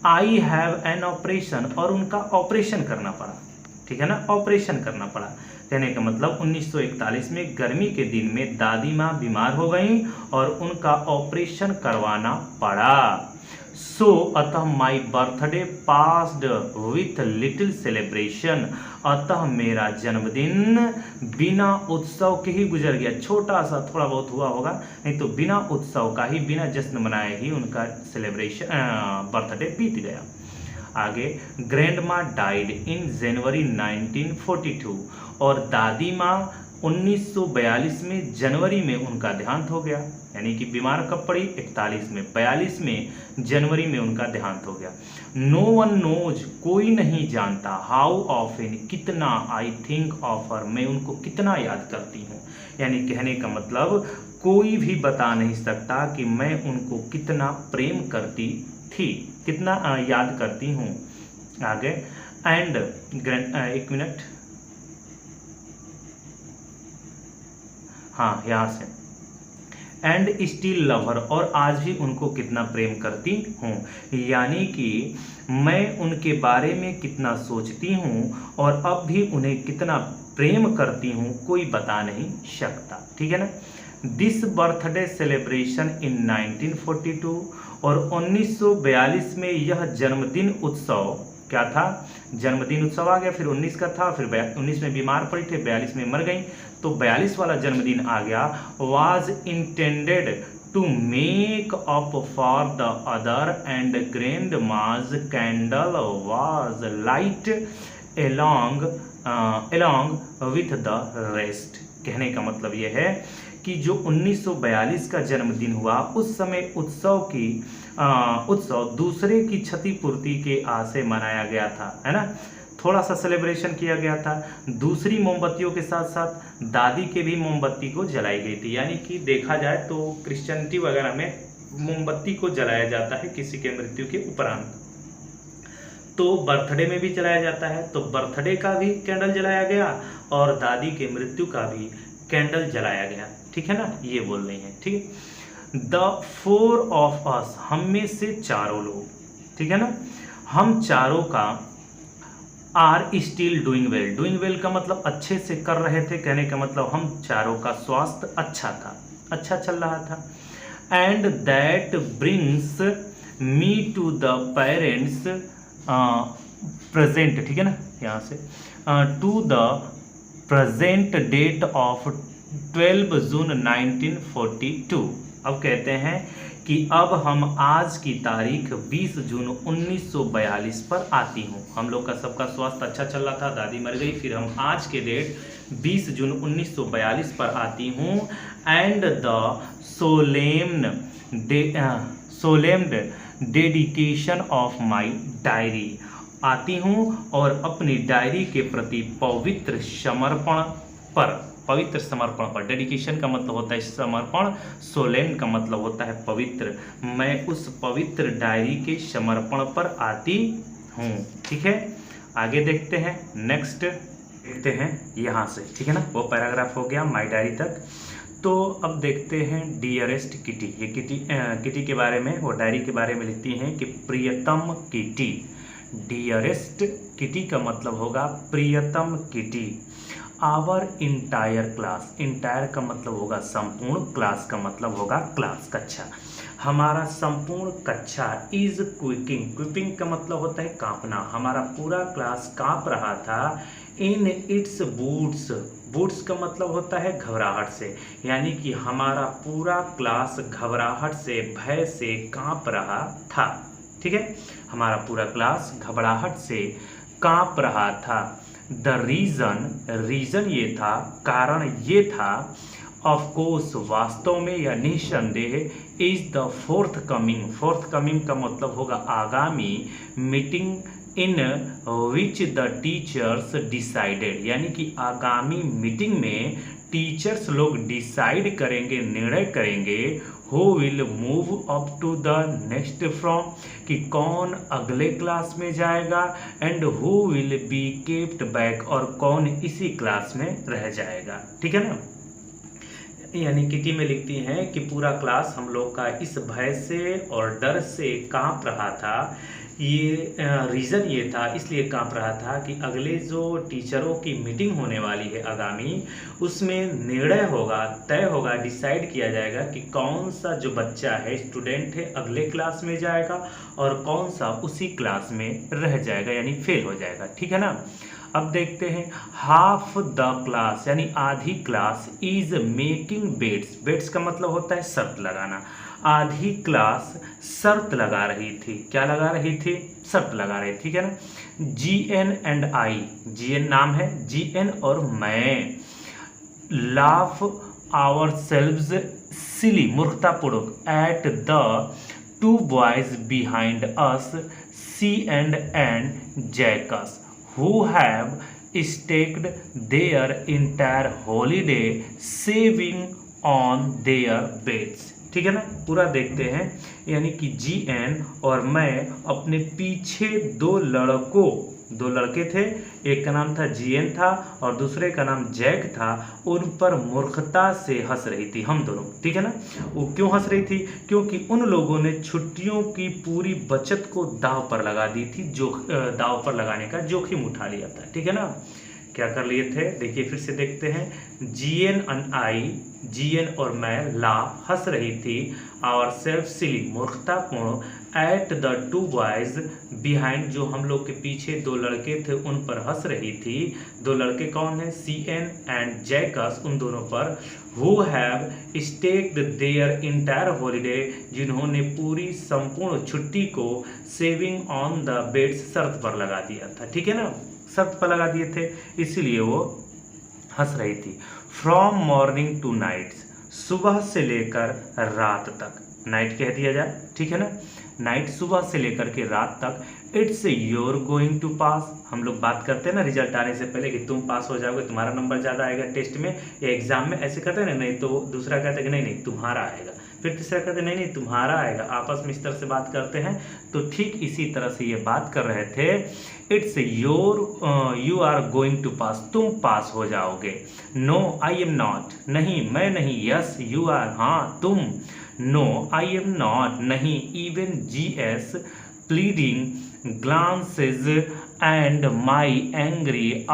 Speaker 1: I have an operation, और उनका ऑपरेशन करना पड़ा, ठीक है ना, ऑपरेशन करना पड़ा। कहने का मतलब 1941 में गर्मी के दिन में दादी माँ बीमार हो गई और उनका ऑपरेशन करवाना पड़ा। सो अतः my birthday passed with little celebration, अतः मेरा जन्मदिन बिना उत्सव के ही गुजर गया। छोटा सा थोड़ा बहुत हुआ होगा, नहीं तो बिना उत्सव का ही, बिना जश्न मनाए ही उनका सेलिब्रेशन बर्थडे बीत गया। आगे, ग्रैंड माँ डाइड इन जनवरी 1942, और दादी माँ 1942 में जनवरी में उनका देहांत हो गया। यानी कि बीमार कब पड़ी? 41 में, 42 में जनवरी में उनका देहांत हो गया। नो वन नोज, कोई नहीं जानता, हाउ ऑफन, कितना, आई थिंक ऑफ हर, मैं उनको कितना याद करती हूँ। यानी कहने का मतलब कोई भी बता नहीं सकता कि मैं उनको कितना प्रेम करती थी, कितना याद करती हूँ। आगे, एंड एक मिनट, हाँ यहाँ से, एंड स्टिल लवर, और आज भी उनको कितना प्रेम करती हूँ। यानी कि मैं उनके बारे में कितना सोचती हूँ और अब भी उन्हें कितना प्रेम करती हूँ, कोई बता नहीं सकता, ठीक है ना। दिस बर्थडे सेलिब्रेशन इन 1942, और 1942 में यह जन्मदिन उत्सव क्या था? जन्मदिन उत्सव आ गया, फिर 19 का था, फिर 19 में बीमार पड़ी थे, 42 में मर गई, तो 42 वाला जन्मदिन आ गया। Was intended to make up for the other and grandma's candle was light along with the rest. कहने का मतलब यह है कि जो 1942 का जन्मदिन हुआ, उस समय उत्सव दूसरे की क्षतिपूर्ति के आशय मनाया गया था, है ना। थोड़ा सा सेलिब्रेशन किया गया था, दूसरी मोमबत्तियों के साथ साथ दादी के भी मोमबत्ती को जलाई गई थी। यानी कि देखा जाए तो क्रिश्चियनिटी वगैरह में मोमबत्ती को जलाया जाता है किसी के मृत्यु के उपरांत, तो बर्थडे में भी जलाया जाता है, तो बर्थडे का भी कैंडल जलाया गया और दादी के मृत्यु का भी कैंडल जलाया गया, ठीक है ना, ये बोल रही हैं, ठीक है। द 4 ऑफ अस, हम में से चारों लोग, ठीक है ना, हम चारों का are still doing well, doing well का मतलब अच्छे से कर रहे थे, कहने का मतलब हम चारों का स्वास्थ्य अच्छा था, अच्छा चल रहा था। And that brings me to the parents present, ठीक है ना, यहाँ से to the present date of 12 June 1942। अब कहते हैं कि अब हम आज की तारीख 20 जून 1942 पर आती हूँ। हम लोग का सबका स्वास्थ्य अच्छा चल रहा था, दादी मर गई, फिर हम आज के डेट 20 जून 1942 पर आती हूँ। And the solemn dedication of my diary, आती हूँ और अपनी डायरी के प्रति पवित्र समर्पण पर, डेडिकेशन का मतलब होता है समर्पण, सोलेम का मतलब होता है पवित्र, मैं उस पवित्र डायरी के समर्पण पर आती हूँ। ठीक है, आगे देखते हैं, नेक्स्ट देखते हैं यहाँ से, ठीक है ना, वो पैराग्राफ हो गया माई डायरी तक। तो अब देखते हैं डियरेस्ट किटी। ये किटी के बारे में, वो डायरी के बारे में लिखती हैं कि प्रियतम किटी। डियरेस्ट किटी का मतलब होगा प्रियतम Kitty. Our entire class, entire का मतलब होगा संपूर्ण, क्लास का मतलब होगा क्लास, कक्षा, हमारा संपूर्ण कक्षा इज क्विपिंग का मतलब होता है कांपना, हमारा पूरा क्लास कांप रहा था इन इट्स बूट्स का मतलब होता है घबराहट से, यानी कि हमारा पूरा क्लास घबराहट से, भय से कांप रहा था। ठीक है, हमारा पूरा क्लास घबराहट से कांप रहा था। द रीज़न ये था, कारण ये था, ऑफ कोर्स वास्तव में या निसंदेह, इज द फोर्थ कमिंग का मतलब होगा आगामी, meeting in which the teachers decided, यानी कि आगामी मीटिंग में टीचर्स लोग डिसाइड करेंगे, निर्णय करेंगे, who will move up to the next from, कि कौन अगले क्लास में जाएगा, and who will be kept back, और कौन इसी क्लास में रह जाएगा। ठीक है ना, यानी किटी में लिखती हैं कि पूरा क्लास हम लोग का इस भय से और डर से कांप रहा था। ये रीज़न ये था, इसलिए कांप रहा था कि अगले जो टीचरों की मीटिंग होने वाली है आगामी, उसमें निर्णय होगा, तय होगा, डिसाइड किया जाएगा कि कौन सा जो बच्चा है, स्टूडेंट है, अगले क्लास में जाएगा और कौन सा उसी क्लास में रह जाएगा, यानी फेल हो जाएगा। ठीक है ना, अब देखते हैं, हाफ द क्लास, यानी आधी क्लास, इज मेकिंग बेट्स का मतलब होता है शर्त लगाना, आधी क्लास शर्त लगा रही थी, क्या लगा रही थी, शर्त लगा रही थी। ठीक है ना, GN एंड आई, GN नाम है, GN और मैं, लाफ आवर सेल्व्स सिली, मूर्खतापूर्वक, at the two boys behind us, C and Jackass, who have staked their entire holiday saving on their beds। ठीक है ना, पूरा देखते हैं, यानी कि GN और मैं अपने पीछे दो लड़के थे, एक का नाम था GN था और दूसरे का नाम जैक था, उन पर मूर्खता से हंस रही थी हम दोनों। ठीक है ना, वो क्यों हंस रही थी, क्योंकि उन लोगों ने छुट्टियों की पूरी बचत को दांव पर लगा दी थी, जो दांव पर लगाने का जोखिम उठा लिया था। ठीक है ना, क्या कर लिए थे, देखिए फिर से देखते हैं, GN और मैं, लाफ हंस रही थी, और सेल्फ सिली मूर्खतापूर्ण, eight the two boys behind, जो हम लोग के पीछे दो लड़के थे उन पर हंस रही थी। दो लड़के कौन है, CN एंड जैकस, उन दोनों पर, who have stacked their entire holiday, जिन्होंने पूरी संपूर्ण छुट्टी को सेविंग ऑन द बेड्स, शर्त पर लगा दिया था। ठीक है ना, शर्त पर लगा दिए थे, इसीलिए वो हंस रही थी। फ्रॉम मॉर्निंग टू नाइट, सुबह से लेकर रात तक, नाइट कह दिया जाए। ठीक है ना, नाइट सुबह से लेकर के रात तक, इट्स योर गोइंग टू पास, हम लोग बात करते हैं ना रिजल्ट आने से पहले कि तुम पास हो जाओगे, तुम्हारा नंबर ज़्यादा आएगा टेस्ट में या एग्जाम में, ऐसे कहते हैं ना, नहीं तो दूसरा कहते हैं कि नहीं तुम्हारा आएगा, फिर तीसरा कहते हैं नहीं तुम्हारा आएगा, आपस में इस तरह से बात करते हैं। तो ठीक इसी तरह से ये बात कर रहे थे, it's your you are going to pass, तुम पास हो जाओगे। नो आई एम नॉट, नहीं मैं नहीं, यस यू आर, हाँ तुम, नो आई एम नॉट, नहीं, even GS pleading glances and my angry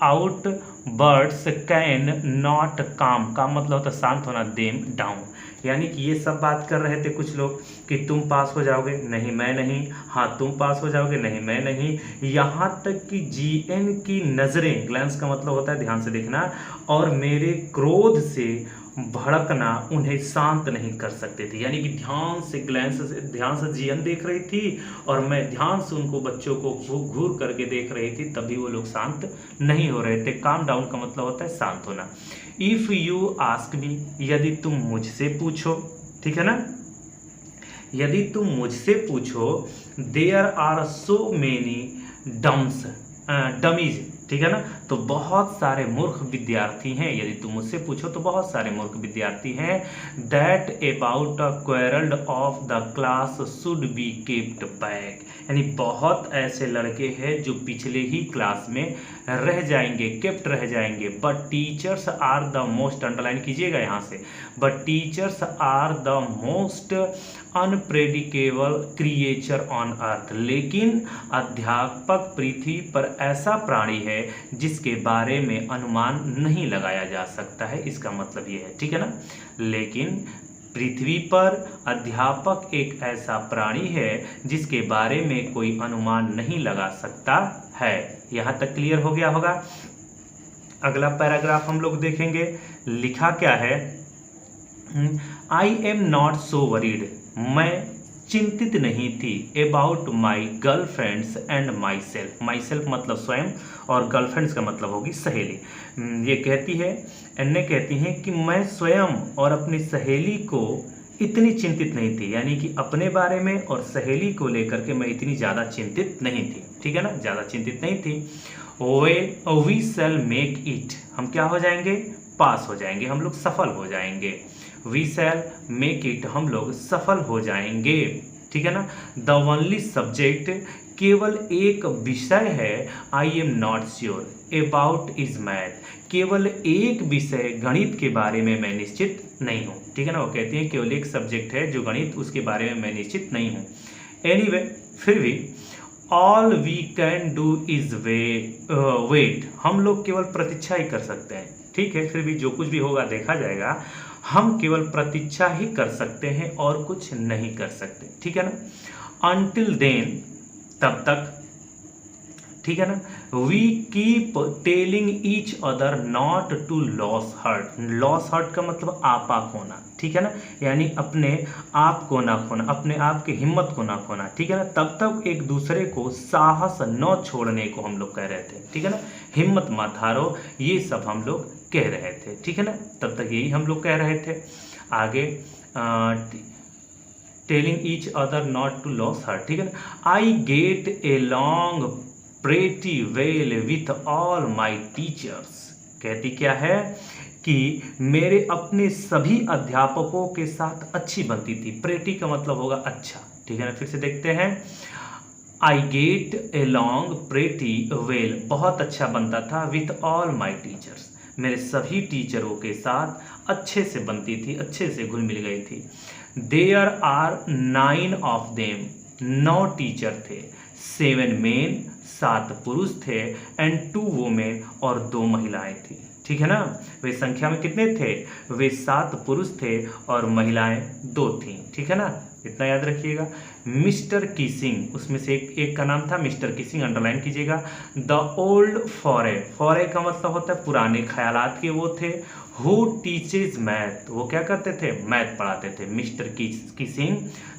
Speaker 1: outbursts can not calm, का मतलब होता शांत होना, देम डाउन, यानी कि ये सब बात कर रहे थे कुछ लोग कि तुम पास हो जाओगे, नहीं मैं नहीं, हाँ तुम पास हो जाओगे, नहीं मैं नहीं, यहाँ तक कि जीएन की नज़रें, ग्लैंस का मतलब होता है ध्यान से देखना, और मेरे क्रोध से भड़कना उन्हें शांत नहीं कर सकते थे। यानी कि ध्यान से जीएन देख रही थी और मैं ध्यान से उनको बच्चों को घूर करके देख रही थी, तभी वो लोग शांत नहीं हो रहे थे। काम डाउन का मतलब होता है शांत होना। इफ़ यू आस्क मी, यदि तुम मुझसे पूछो, ठीक है ना, यदि तुम मुझसे पूछो, there are so many dummies, ठीक है ना, तो बहुत सारे मूर्ख विद्यार्थी हैं। यदि तुम मुझसे पूछो तो बहुत सारे मूर्ख विद्यार्थी हैं। That about a quarter of the class should be kept back, यानी बहुत ऐसे लड़के हैं जो पिछले ही क्लास में रह जाएंगे, केप्ट रह जाएंगे। But teachers are the most, underline कीजिएगा यहाँ से, but teachers are the most unpredictable creature on earth, लेकिन अध्यापक पृथ्वी पर ऐसा प्राणी है जिसके बारे में अनुमान नहीं लगाया जा सकता है। इसका मतलब ये है, ठीक है ना, लेकिन पृथ्वी पर अध्यापक एक ऐसा प्राणी है जिसके बारे में कोई अनुमान नहीं लगा सकता है। यहाँ तक क्लियर हो गया होगा। अगला पैराग्राफ हम लोग देखेंगे, लिखा क्या है, आई एम नॉट सो वरीड, मैं चिंतित नहीं थी, about my girlfriends and my self, my self मतलब स्वयं और गर्लफ्रेंड्स का मतलब होगी सहेली। ये कहती है, एन्ने कहती हैं कि मैं स्वयं और अपनी सहेली को इतनी चिंतित नहीं थी, यानी कि अपने बारे में और सहेली को लेकर के मैं इतनी ज़्यादा चिंतित नहीं थी, ठीक है ना, ज़्यादा चिंतित नहीं थी। Well we shall make it, हम क्या हो जाएंगे, पास हो जाएंगे, हम लोग सफल हो जाएंगे। वी शैल मेक इट, हम लोग सफल हो जाएंगे, ठीक है ना। द ओनली सब्जेक्ट, केवल एक विषय है, आई am not sure about is math, केवल एक विषय गणित के बारे में मैं निश्चित नहीं हूँ, ठीक है ना। वो कहती हैं केवल एक सब्जेक्ट है जो गणित, उसके बारे में मैं निश्चित नहीं हूँ। एनीवे, फिर भी all we can do is wait, हम लोग केवल प्रतीक्षा ही कर सकते हैं, ठीक है, फिर भी जो कुछ भी होगा देखा जाएगा, हम केवल प्रतीक्षा ही कर सकते हैं और कुछ नहीं कर सकते, ठीक है ना। अनटिल देन, तब तक, ठीक है ना, we keep telling each other not to lose heart, lose heart का मतलब आपा खोना, ठीक है ना, यानी अपने आप को ना खोना, अपने आप की हिम्मत को ना खोना, ठीक है ना। तब तक एक दूसरे को साहस न छोड़ने को हम लोग कह रहे थे, ठीक है ना, हिम्मत मत हारो, ये सब हम लोग कह रहे थे, ठीक है ना, तब तक यही हम लोग कह रहे थे। आगे telling each other not to lose heart, ठीक है ना। I get along pretty well with all my teachers, कहती क्या है कि मेरे अपने सभी अध्यापकों के साथ अच्छी बनती थी। प्रेटी का मतलब होगा अच्छा, ठीक है ना, फिर से देखते हैं। आई get along pretty well, बहुत अच्छा बनता था, विथ ऑल माई टीचर्स, मेरे सभी टीचरों के साथ अच्छे से बनती थी, अच्छे से घुल मिल गई थी। There are 9 of them, 9 teacher थे, 7 मेन, 7 पुरुष थे, एंड 2 वुमेन, और 2 महिलाएं थी, ठीक है ना। वे संख्या में कितने थे, वे 7 पुरुष थे और महिलाएं 2 थीं, ठीक है ना, इतना याद रखिएगा। मिस्टर किसिंग, उसमें से एक का नाम था मिस्टर किसिंग, अंडरलाइन कीजिएगा। द ओल्ड फॉरे, फॉरे का मतलब होता है पुराने ख्यालात के वो थे। हु टीचेज मैथ, वो क्या करते थे, मैथ पढ़ाते थे। मिस्टर किसिंग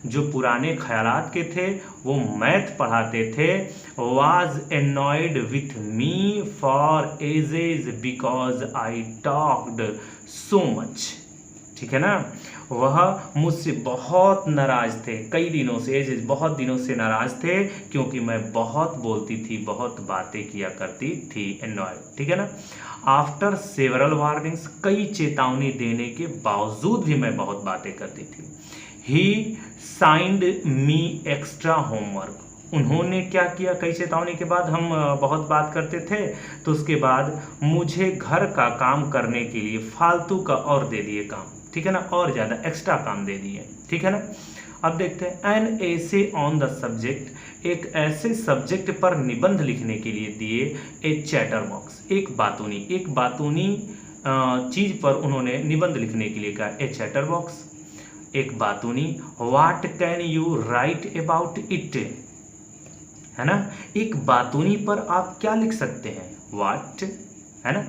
Speaker 1: जो पुराने ख्यालात के थे वो मैथ पढ़ाते थे। Was annoyed with me for edges because I talked so much, ठीक है ना। वह मुझसे बहुत नाराज थे, कई दिनों से, बहुत दिनों से नाराज थे क्योंकि मैं बहुत बोलती थी, बहुत बातें किया करती थी, एनॉयड, ठीक है ना। आफ्टर सेवरल वार्निंग्स, कई चेतावनी देने के बावजूद भी मैं बहुत बातें करती थी। He signed me extra homework, उन्होंने क्या किया, कई चेतावनी के बाद हम बहुत बात करते थे तो उसके बाद मुझे घर का काम करने के लिए फालतू का और दे दिए काम, ठीक है ना, और ज़्यादा एक्स्ट्रा काम दे दिए, ठीक है ना। अब देखते हैं an essay on the subject, एक ऐसे सब्जेक्ट पर निबंध लिखने के लिए दिए। ए चैटर बॉक्स, एक बातूनी चीज़ पर उन्होंने निबंध लिखने के लिए कहा। ए चैटर बॉक्स, एक बातूनी। What can you write about it, है ना, एक बातूनी पर आप क्या लिख सकते हैं, व्हाट, है ना।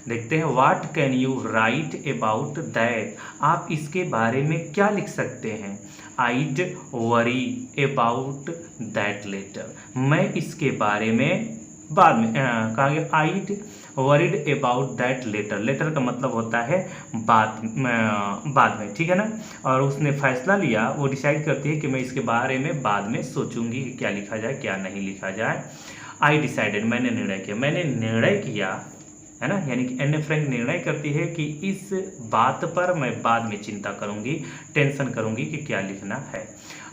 Speaker 1: देखते हैं, what can you write about that, आप इसके बारे में क्या लिख सकते हैं। I'd worry about that letter, मैं इसके बारे में बाद में कहा गया I'd worried about that letter, letter का मतलब होता है बाद में, ठीक है ना। और उसने फैसला लिया, वो डिसाइड करती है कि मैं इसके बारे में बाद में सोचूंगी कि क्या लिखा जाए क्या नहीं लिखा जाए। आई डिसाइडेड, मैंने निर्णय किया, मैंने निर्णय किया, है ना, यानी कि एन्ने फ्रैंक निर्णय करती है कि इस बात पर मैं बाद में चिंता करूंगी, टेंशन करूंगी कि क्या लिखना है।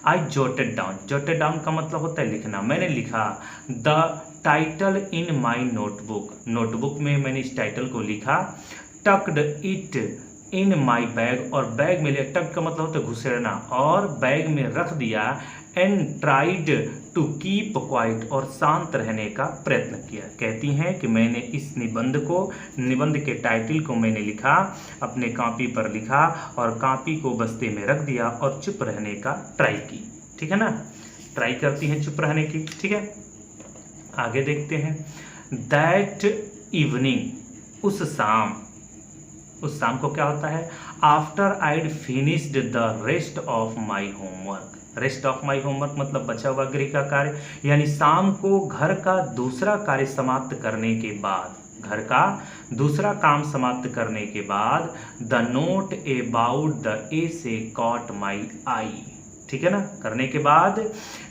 Speaker 1: आई जोटेड डाउन, जोटेड डाउन का मतलब होता है लिखना, मैंने लिखा the title in my notebook, notebook में मैंने इस टाइटल को लिखा। Tucked it in my bag, और बैग में लिया, टक का मतलब होता है घुसेड़ना, और बैग में रख दिया। And tried to keep quiet, और शांत रहने का प्रयत्न किया। कहती हैं कि मैंने इस निबंध के टाइटल को मैंने लिखा, अपने कॉपी पर लिखा और कॉपी को बस्ते में रख दिया और चुप रहने का ट्राई की, ठीक है ना, ट्राई करती हैं चुप रहने की, ठीक है। आगे देखते हैं, दैट इवनिंग, उस शाम को क्या होता है, after I'd finished the rest of my homework, rest of my homework मतलब बचा हुआ गृह का कार्य, यानी शाम को घर का दूसरा कार्य समाप्त करने के बाद, घर का दूसरा काम समाप्त करने के बाद, the note about the essay caught my eye, ठीक है ना, करने के बाद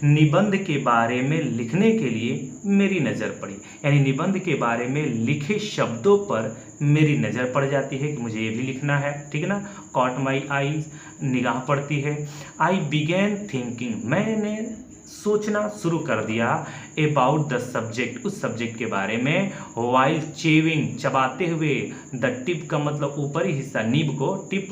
Speaker 1: निबंध के बारे में लिखने के लिए मेरी नज़र पड़ी, यानी निबंध के बारे में लिखे शब्दों पर मेरी नज़र पड़ जाती है कि मुझे ये भी लिखना है, ठीक है ना। कॉट माई आईज, निगाह पड़ती है। आई बिगेन थिंकिंग, मैंने सोचना शुरू कर दिया। अबाउट द सब्जेक्ट, उस सब्जेक्ट के बारे में। वाइल चेविंग, चबाते हुए। द टिप का मतलब ऊपरी हिस्सा, नीब को, tip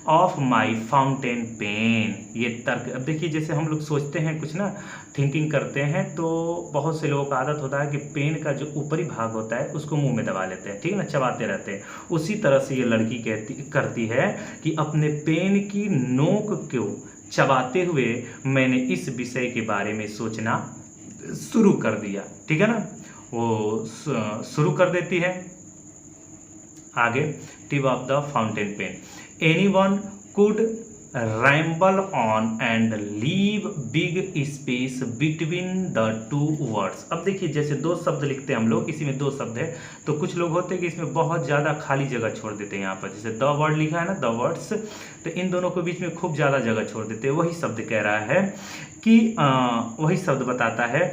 Speaker 1: of my fountain pen, ये तर्क। अब देखिए, जैसे हम लोग सोचते हैं कुछ ना, थिंकिंग करते हैं, तो बहुत से लोगों का आदत होता है कि पेन का जो ऊपरी भाग होता है उसको मुंह में दबा लेते हैं, ठीक है ना, चबाते रहते हैं। उसी तरह से ये लड़की करती है कि अपने पेन की नोक को चबाते हुए मैंने इस विषय के बारे में सोचना शुरू कर दिया, ठीक है ना, वो शुरू कर देती है। आगे, tip of the fountain pen. Anyone could ramble on and leave big space between the two words. अब देखिए, जैसे दो शब्द लिखते हैं हम लोग, इसी में दो शब्द है, तो कुछ लोग होते हैं कि इसमें बहुत ज़्यादा खाली जगह छोड़ देते हैं। यहाँ पर जैसे द वर्ड लिखा है ना, द वर्ड्स, तो इन दोनों के बीच में खूब ज़्यादा जगह छोड़ देते हैं। वही शब्द कह रहा है कि वही शब्द बताता है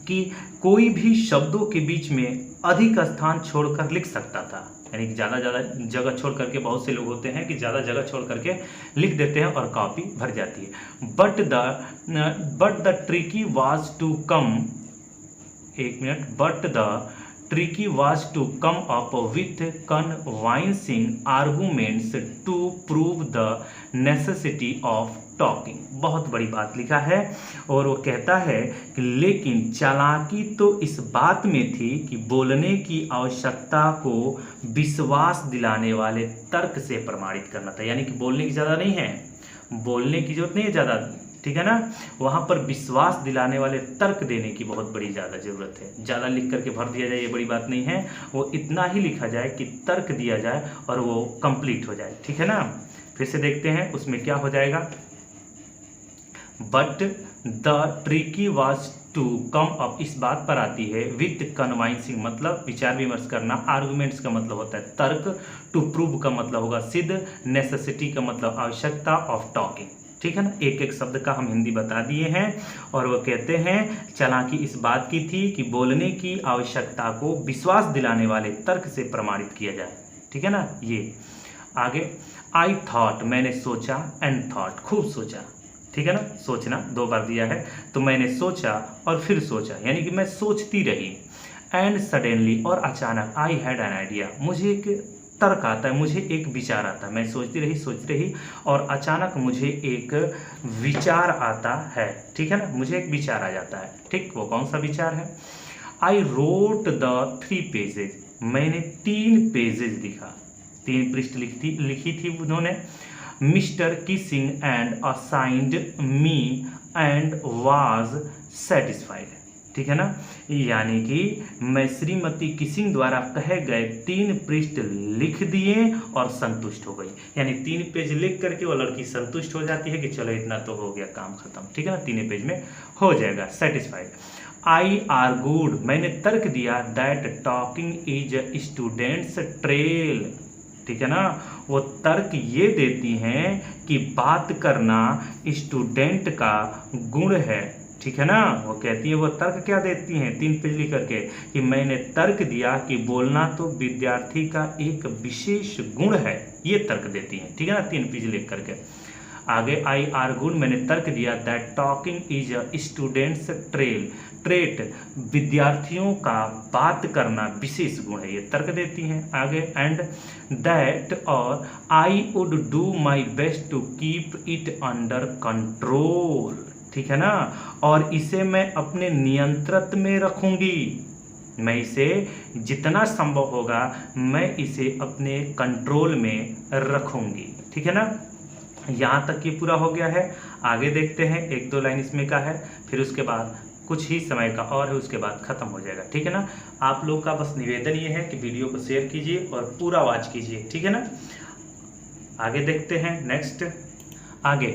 Speaker 1: कि कोई भी शब्दों के बीच में अधिक स्थान छोड़कर लिख सकता था, यानी कि ज़्यादा जगह छोड़ करके, बहुत से लोग होते हैं कि ज़्यादा जगह छोड़ करके लिख देते हैं और कॉपी भर जाती है। But the tricky was to come, एक मिनट, but the tricky was to come up with convincing arguments to prove the necessity of talking. बहुत बड़ी बात लिखा है, और वो कहता है कि लेकिन चालाकी तो इस बात में थी कि बोलने की आवश्यकता को विश्वास दिलाने वाले तर्क से प्रमाणित करना था, यानी कि बोलने की ज़्यादा नहीं है, बोलने की जरूरत नहीं है ज़्यादा, ठीक है ना, वहाँ पर विश्वास दिलाने वाले तर्क देने की बहुत बड़ी ज़्यादा ज़रूरत है। ज़्यादा लिख करके भर दिया जाए ये बड़ी बात नहीं है, वो इतना ही लिखा जाए कि तर्क दिया जाए और वो कंप्लीट हो जाए, ठीक है ना। फिर से देखते हैं उसमें क्या हो जाएगा। But the tricky was to come up, इस बात पर आती है, विथ कन्विंसिंग मतलब विचार विमर्श करना, आर्गुमेंट्स का मतलब होता है तर्क, टू प्रूव का मतलब होगा सिद्ध, नेसेसिटी का मतलब आवश्यकता, ऑफ टॉकिंग, ठीक है ना। एक एक शब्द का हम हिंदी बता दिए हैं, और वो कहते हैं चालाकी इस बात की थी कि बोलने की आवश्यकता को विश्वास दिलाने वाले तर्क से प्रमाणित किया जाए, ठीक है ना। ये आगे, आई थॉट, मैंने सोचा, एंड थॉट, खूब सोचा, ठीक है ना, सोचना दो बार दिया है, तो मैंने सोचा और फिर सोचा, यानी कि मैं सोचती रही। एंड सडनली, और अचानक, आई हैड एन आइडिया, मुझे एक तर्क आता है, मुझे एक विचार आता है। मैं सोचती रही और अचानक मुझे एक विचार आता है, ठीक है ना, मुझे एक विचार आ जाता है, ठीक, वो कौन सा विचार है। आई रोट द 3 पेजेज, मैंने 3 पेजेज लिखा, 3 पृष्ठ लिखी थी उन्होंने। Mister Keesing and assigned me and was satisfied. ठीक है ना, यानी कि मैं श्रीमती किसिंग द्वारा कहे गए 3 पृष्ठ लिख दिए और संतुष्ट हो गई। यानी 3 पेज लिख करके वो लड़की संतुष्ट हो जाती है कि चलो इतना तो हो गया, काम खत्म। ठीक है ना, 3 पेज में हो जाएगा, सेटिस्फाइड। आई आर्गूड, मैंने तर्क दिया that talking is a students trail. ठीक है ना, वो तर्क ये देती हैं कि बात करना स्टूडेंट का गुण है। ठीक है ना, वो कहती है, वो तर्क क्या देती हैं 3 पेज लिख करके कि मैंने तर्क दिया कि बोलना तो विद्यार्थी का एक विशेष गुण है, ये तर्क देती हैं। ठीक है ना, 3 पेज लिख करके। आगे आई आर्गूड, मैंने तर्क दिया that talking is a students trait, विद्यार्थियों का बात करना विशेष गुण है, ये तर्क देती हैं। आगे एंड दैट और I would do my best to keep it under control. ठीक है ना, और इसे मैं अपने नियंत्रण में रखूंगी, मैं इसे जितना संभव होगा मैं इसे अपने कंट्रोल में रखूंगी। ठीक है ना, यहाँ तक ये पूरा हो गया है। आगे देखते हैं, 1-2 लाइन इसमें का है, फिर उसके बाद कुछ ही समय का और है, उसके बाद खत्म हो जाएगा। ठीक है ना, आप लोग का बस निवेदन ये है कि वीडियो को शेयर कीजिए और पूरा वॉच कीजिए। ठीक है ना, आगे देखते हैं नेक्स्ट। आगे,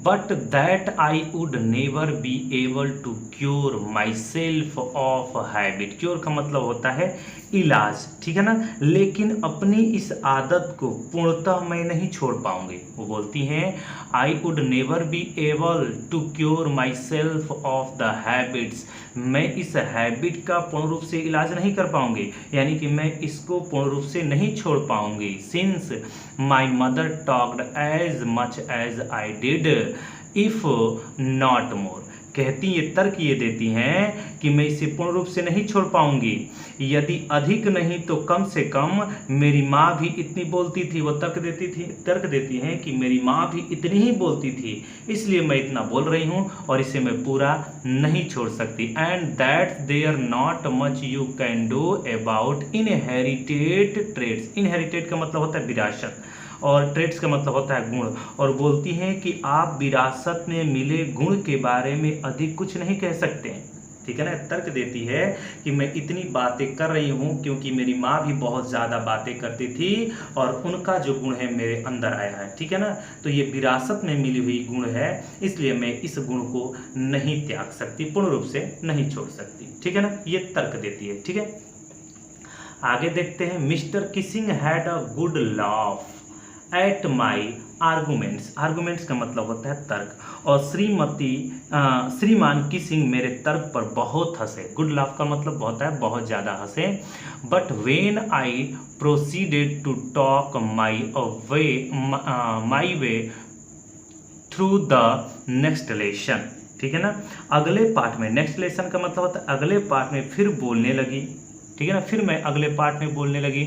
Speaker 1: but that I would never be able to cure my self of habit. Cure का मतलब होता है इलाज। ठीक है ना, लेकिन अपनी इस आदत को पूर्णतः मैं नहीं छोड़ पाऊंगी। वो बोलती हैं I would never be able to cure my self of the habits, मैं इस हैबिट का पूर्ण रूप से इलाज नहीं कर पाऊंगी, यानी कि मैं इसको पूर्ण रूप से नहीं छोड़ पाऊंगी। Since my mother talked as much as I did if not more, कहती ये तर्क ये देती हैं कि मैं इसे पूर्ण रूप से नहीं छोड़ पाऊंगी, यदि अधिक नहीं तो कम से कम मेरी माँ भी इतनी बोलती थी। वो तर्क देती हैं कि मेरी माँ भी इतनी ही बोलती थी, इसलिए मैं इतना बोल रही हूँ और इसे मैं पूरा नहीं छोड़ सकती। And that there not much you can do about inherited trades. Inherited का मतलब होता है विरासत और ट्रेड्स का मतलब होता है गुण, और बोलती हैं कि आप विरासत में मिले गुण के बारे में अधिक कुछ नहीं कह सकते। ठीक है ना, तर्क देती है कि मैं इतनी बातें कर रही हूँ क्योंकि मेरी माँ भी बहुत ज़्यादा बातें करती थी और उनका जो गुण है मेरे अंदर आया है। ठीक है ना, तो ये विरासत में मिली हुई गुण है, इसलिए मैं इस गुण को नहीं त्याग सकती, पूर्ण रूप से नहीं छोड़ सकती। ठीक है ना, ये तर्क देती है। ठीक है, आगे देखते हैं। Mister Keesing had a good laugh at my arguments. Arguments का मतलब होता है तर्क, और श्रीमान किसिंग मेरे तर्क पर बहुत हंसे। गुड लाफ का मतलब होता है बहुत ज़्यादा हंसे। But when I proceeded to talk my way through the next lesson. ठीक है ना, अगले पार्ट में, नेक्स्ट लेसन का मतलब होता है अगले पार्ट में फिर बोलने लगी। ठीक है ना, फिर मैं अगले पार्ट में बोलने लगी,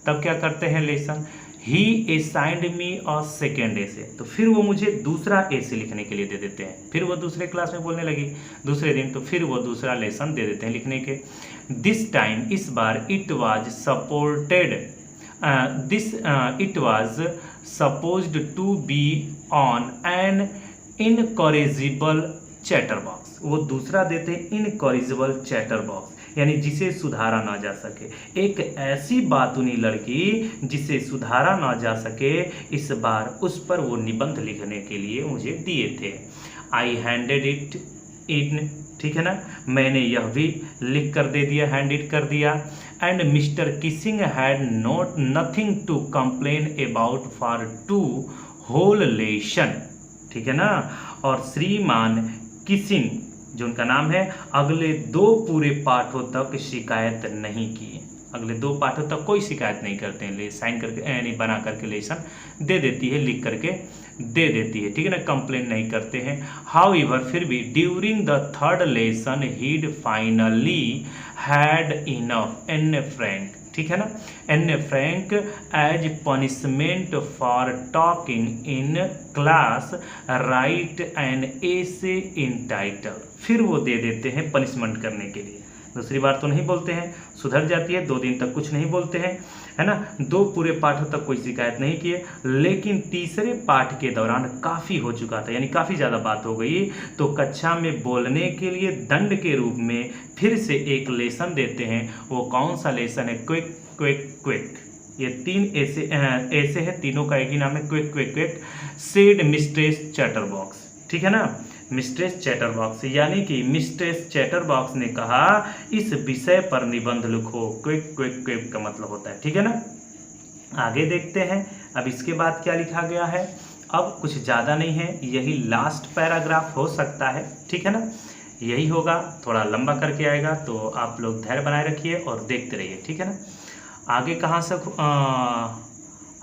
Speaker 1: तब क्या करते हैं lesson, he assigned me a second essay, तो फिर वो मुझे दूसरा एसे लिखने के लिए दे देते हैं। फिर वो दूसरे क्लास में बोलने लगी दूसरे दिन, तो फिर वो दूसरा लेसन दे देते हैं लिखने के। दिस टाइम, इस बार, it was supposed to be on an incorrigible chatterbox बॉक्स। वो दूसरा देते हैं इनकॉरेजिबल चैटर बॉक्स, यानी जिसे सुधारा ना जा सके। एक ऐसी बातूनी लड़की जिसे सुधारा ना जा सके, इस बार उस पर वो निबंध लिखने के लिए मुझे दिए थे। आई हैंडेड इट इन, ठीक है ना, मैंने यह भी लिख कर दे दिया, हैंड इट कर दिया। And Mister Keesing had nothing to complain about for 2 whole lesson. ठीक है ना, और श्रीमान किसिंग जो उनका नाम है, अगले 2 पूरे पाठों तक शिकायत नहीं की। अगले 2 पाठों तक कोई शिकायत नहीं करते हैं, साइन करके यानी बना करके लेसन दे देती है, लिख करके दे देती है। ठीक है ना, कंप्लेन नहीं करते हैं। हाउएवर, फिर भी during the 3rd lesson he'd finally had enough Anne Frank. ठीक है ना, Anne Frank as punishment for talking in class write an essay entitled. फिर वो दे देते हैं पनिशमेंट करने के लिए, दूसरी बार तो नहीं बोलते हैं, सुधर जाती है, 2 दिन तक कुछ नहीं बोलते हैं, है ना, 2 पूरे पाठों तक कोई शिकायत नहीं किए। लेकिन तीसरे पाठ के दौरान काफ़ी हो चुका था, यानी काफ़ी ज़्यादा बात हो गई, तो कक्षा में बोलने के लिए दंड के रूप में फिर से एक लेसन देते हैं। वो कौन सा लेसन है? Quick quick quick. ये 3 ऐसे हैं, तीनों का एक ही नाम है, quick quick quick. Said mistress chatterbox, ठीक है ना, मिस्ट्रेस चैटरबॉक्स, यानी कि मिस्ट्रेस चैटरबॉक्स ने कहा इस विषय पर निबंध लिखो। क्विक क्विक क्विक का मतलब होता है, ठीक है ना। आगे देखते हैं अब इसके बाद क्या लिखा गया है। अब कुछ ज़्यादा नहीं है, यही लास्ट पैराग्राफ हो सकता है, ठीक है ना, यही होगा, थोड़ा लंबा करके आएगा, तो आप लोग धैर्य बनाए रखिए और देखते रहिए, ठीक है ना। आगे कहाँ से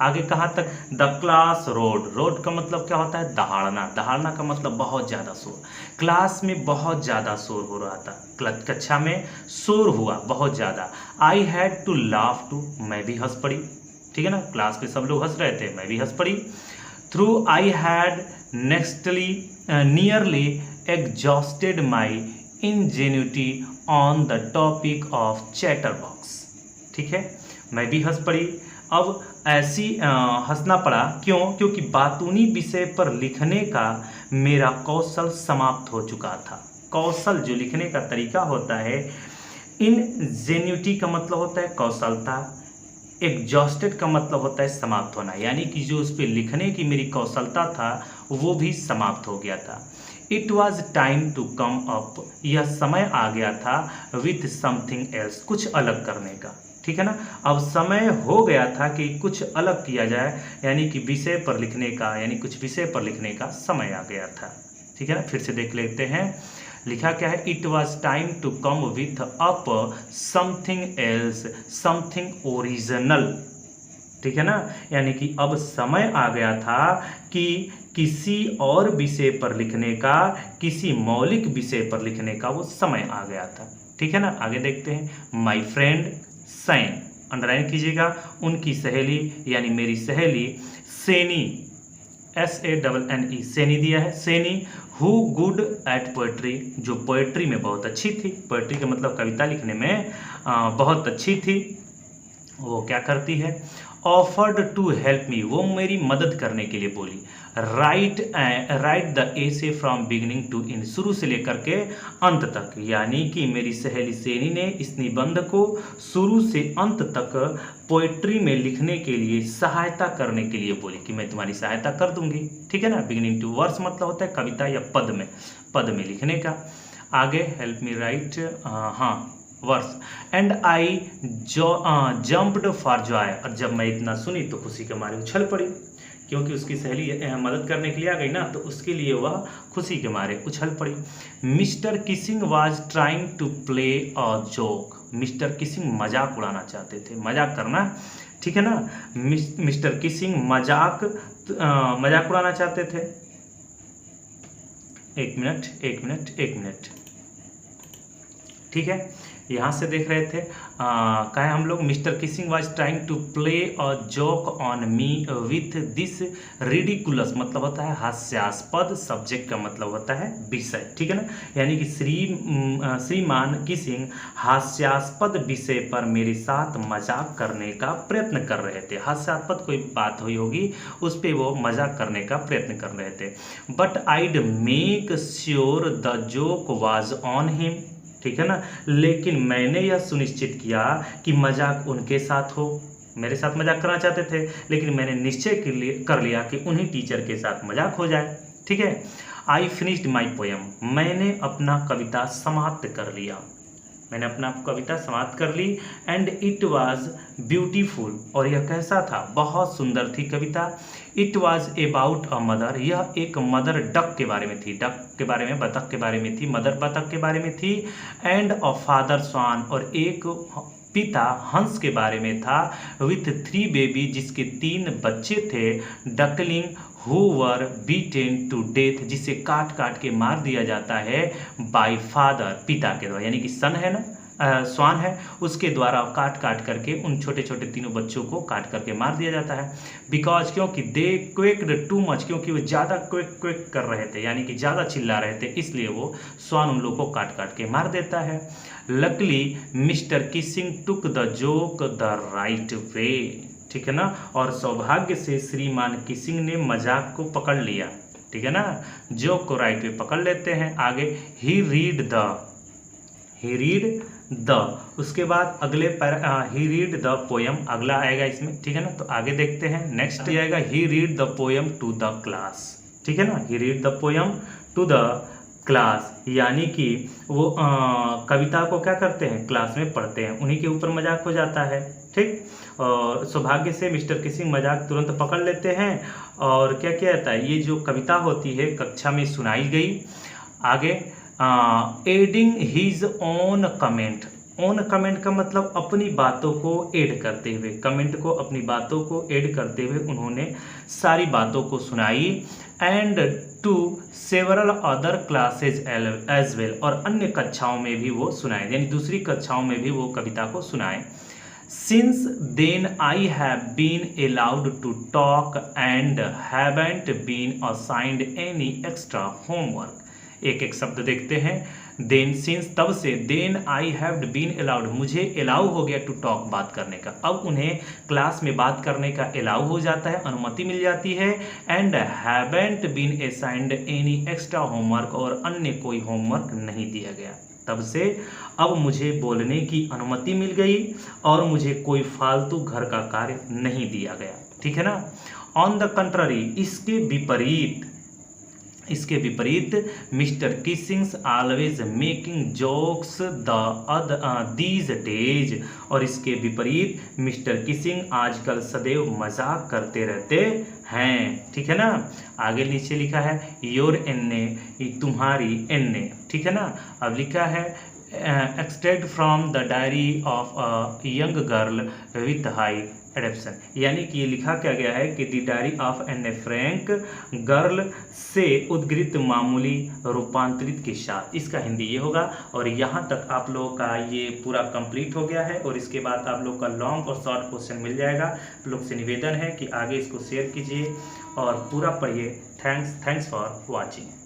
Speaker 1: आगे कहाँ तक? The class road. रोड का मतलब क्या होता है? दहाड़ना। दहाड़ना का मतलब बहुत ज़्यादा शोर। क्लास में बहुत ज़्यादा शोर हो रहा था, कक्षा में शोर हुआ बहुत ज़्यादा। I had to laugh too, मैं भी हंस पड़ी, ठीक है ना, क्लास में सब लोग हंस रहे थे, मैं भी हंस पड़ी। Through I had nearly exhausted my ingenuity on the topic of chatterbox, ठीक है, मैं भी हंस पड़ी। अब ऐसी हंसना पड़ा, क्यों? क्योंकि बातूनी विषय पर लिखने का मेरा कौशल समाप्त हो चुका था। कौशल जो लिखने का तरीका होता है, इंजेन्यूटी का मतलब होता है कौशलता, एग्जॉस्टेड का मतलब होता है समाप्त होना, यानी कि जो उस पर लिखने की मेरी कौशलता था वो भी समाप्त हो गया था। It was time to come up, यह समय आ गया था विथ समथिंग एल्स, कुछ अलग करने का, ठीक है ना। अब समय हो गया था कि कुछ अलग किया जाए, यानी कि विषय पर लिखने का, यानी कुछ विषय पर लिखने का समय आ गया था, ठीक है ना। फिर से देख लेते हैं, लिखा क्या है? It was time to come with up something else, something original, ठीक है ना, यानी कि अब समय आ गया था कि किसी और विषय पर लिखने का, किसी मौलिक विषय पर लिखने का वो समय आ गया था, ठीक है ना। आगे देखते हैं, माई फ्रेंड सैन, अंडरलाइन कीजिएगा, उनकी सहेली यानी मेरी सहेली सैनी, SANNE, सैनी दिया है, Saini, who good at poetry, जो पोएट्री में बहुत अच्छी थी, पोएट्री का मतलब कविता लिखने में बहुत अच्छी थी, वो क्या करती है? ऑफर्ड टू हेल्प मी, वो मेरी मदद करने के लिए बोली। Write the essay from beginning to end, शुरू से लेकर के अंत तक, यानी कि मेरी सहेली सैनी ने इस निबंध को शुरू से अंत तक पोएट्री में लिखने के लिए सहायता करने के लिए बोली कि मैं तुम्हारी सहायता कर दूंगी, ठीक है ना। बिगिनिंग टू, वर्स मतलब होता है कविता या पद में लिखने का। आगे हेल्प मी राइट, हाँ verse, and I jumped for joy, और जब मैं इतना सुनी तो खुशी के मारे उछल पड़ी, क्योंकि उसकी सहेली मदद करने के लिए आ गई ना, तो उसके लिए वह खुशी के मारे उछल पड़ी। Mister Keesing was trying to play a joke, Mister Keesing मजाक उड़ाना चाहते थे, मजाक करना, ठीक है ना। मिस्टर किसिंग मजाक उड़ाना चाहते थे। एक मिनट, ठीक है, यहाँ से देख रहे थे कहा हम लोग, Mister Keesing was trying to play a joke on me with this ridiculous, मतलब होता है हास्यास्पद, सब्जेक्ट का मतलब होता है विषय, ठीक है ना, यानी कि श्रीमान किसिंग हास्यास्पद विषय पर मेरे साथ मजाक करने का प्रयत्न कर रहे थे। हास्यास्पद कोई बात हुई होगी, उस पर वो मजाक करने का प्रयत्न कर रहे थे। But I'd make sure the joke was on him, ठीक है ना, लेकिन मैंने यह सुनिश्चित किया कि मजाक उनके साथ हो, मेरे साथ मजाक करना चाहते थे, लेकिन मैंने निश्चय कर लिया कि उन्हीं टीचर के साथ मजाक हो जाए, ठीक है। आई फिनिश्ड माई पोएम, मैंने अपना कविता समाप्त कर लिया, मैंने अपना कविता समाप्त कर ली। एंड इट वाज ब्यूटीफुल, और यह कैसा था? बहुत सुंदर थी कविता। It was about a mother, यह एक मदर डक के बारे में थी, डक के बारे में, बतख के बारे में थी, मदर बतख के बारे में थी। एंड अ फादर स्वान, और एक पिता हंस के बारे में था। विथ 3 बेबी, जिसके 3 बच्चे थे। Duckling who were beaten to death, जिसे काट काट के मार दिया जाता है बाय फादर, पिता के द्वारा, यानी कि सन है ना, स्वान है उसके द्वारा काट काट करके उन छोटे छोटे तीनों बच्चों को काट करके मार दिया जाता है। बिकॉज क्योंकि दे क्वेक्ड टू मच, क्योंकि वो ज़्यादा क्वेक क्वेक कर रहे थे, यानी कि ज़्यादा चिल्ला रहे थे, इसलिए वो स्वान उन लोगों को काट काट के मार देता है। Luckily mister Keesing took the joke the right way, ठीक है ना, और सौभाग्य से श्रीमान किसिंग ने मजाक को पकड़ लिया, ठीक है ना, जोक को राइट वे पकड़ लेते हैं। आगे ही रीड द, उसके बाद अगले ही रीड द पोयम अगला आएगा इसमें, ठीक है ना। तो आगे देखते हैं, नेक्स्ट आएगा he read the poem to the class, ठीक है ना, he read the poem to the class, यानी कि वो कविता को क्या करते हैं, क्लास में पढ़ते हैं, उन्हीं के ऊपर मजाक हो जाता है, ठीक। और सौभाग्य से मिस्टर किसिंग मजाक तुरंत पकड़ लेते हैं और क्या किया जाता है, ये जो कविता होती है कक्षा में सुनाई गई। आगे adding his own comment, own comment का मतलब अपनी बातों को ऐड करते हुए, कमेंट को अपनी बातों को ऐड करते हुए उन्होंने सारी बातों को सुनाई। And to several other classes as well, और अन्य कक्षाओं में भी वो सुनाए, यानी दूसरी कक्षाओं में भी वो कविता को सुनाए। Since then I have been allowed to talk and haven't been assigned any extra homework. एक एक शब्द देखते हैं। देन सिंस, तब से, then I have been allowed, मुझे अलाउ हो गया टू टॉक, बात करने का, अब उन्हें क्लास में बात करने का अलाउ हो जाता है, अनुमति मिल जाती है। And haven't been assigned any extra homework, और अन्य कोई होमवर्क नहीं दिया गया। तब से अब मुझे बोलने की अनुमति मिल गई और मुझे कोई फालतू घर का कार्य नहीं दिया गया, ठीक है ना। ऑन द कंट्ररी, इसके विपरीत mister Keesing's always making jokes these days, और इसके विपरीत मिस्टर किसिंग आजकल सदैव मजाक करते रहते हैं, ठीक है ना। आगे नीचे लिखा है योर एन्ने, तुम्हारी एन्ने, ठीक है ना। अब लिखा है extract from the diary of a young girl with high adaptation, यानी कि ये लिखा क्या गया है कि the diary of Anne Frank girl से उद्गृत मामूली रूपांतरित के साथ, इसका हिंदी ये होगा। और यहाँ तक आप लोगों का ये पूरा कंप्लीट हो गया है और इसके बाद आप लोग का लॉन्ग और शॉर्ट क्वेश्चन मिल जाएगा। आप लोग से निवेदन है कि आगे इसको शेयर कीजिए और पूरा पढ़िए। Thanks for watching.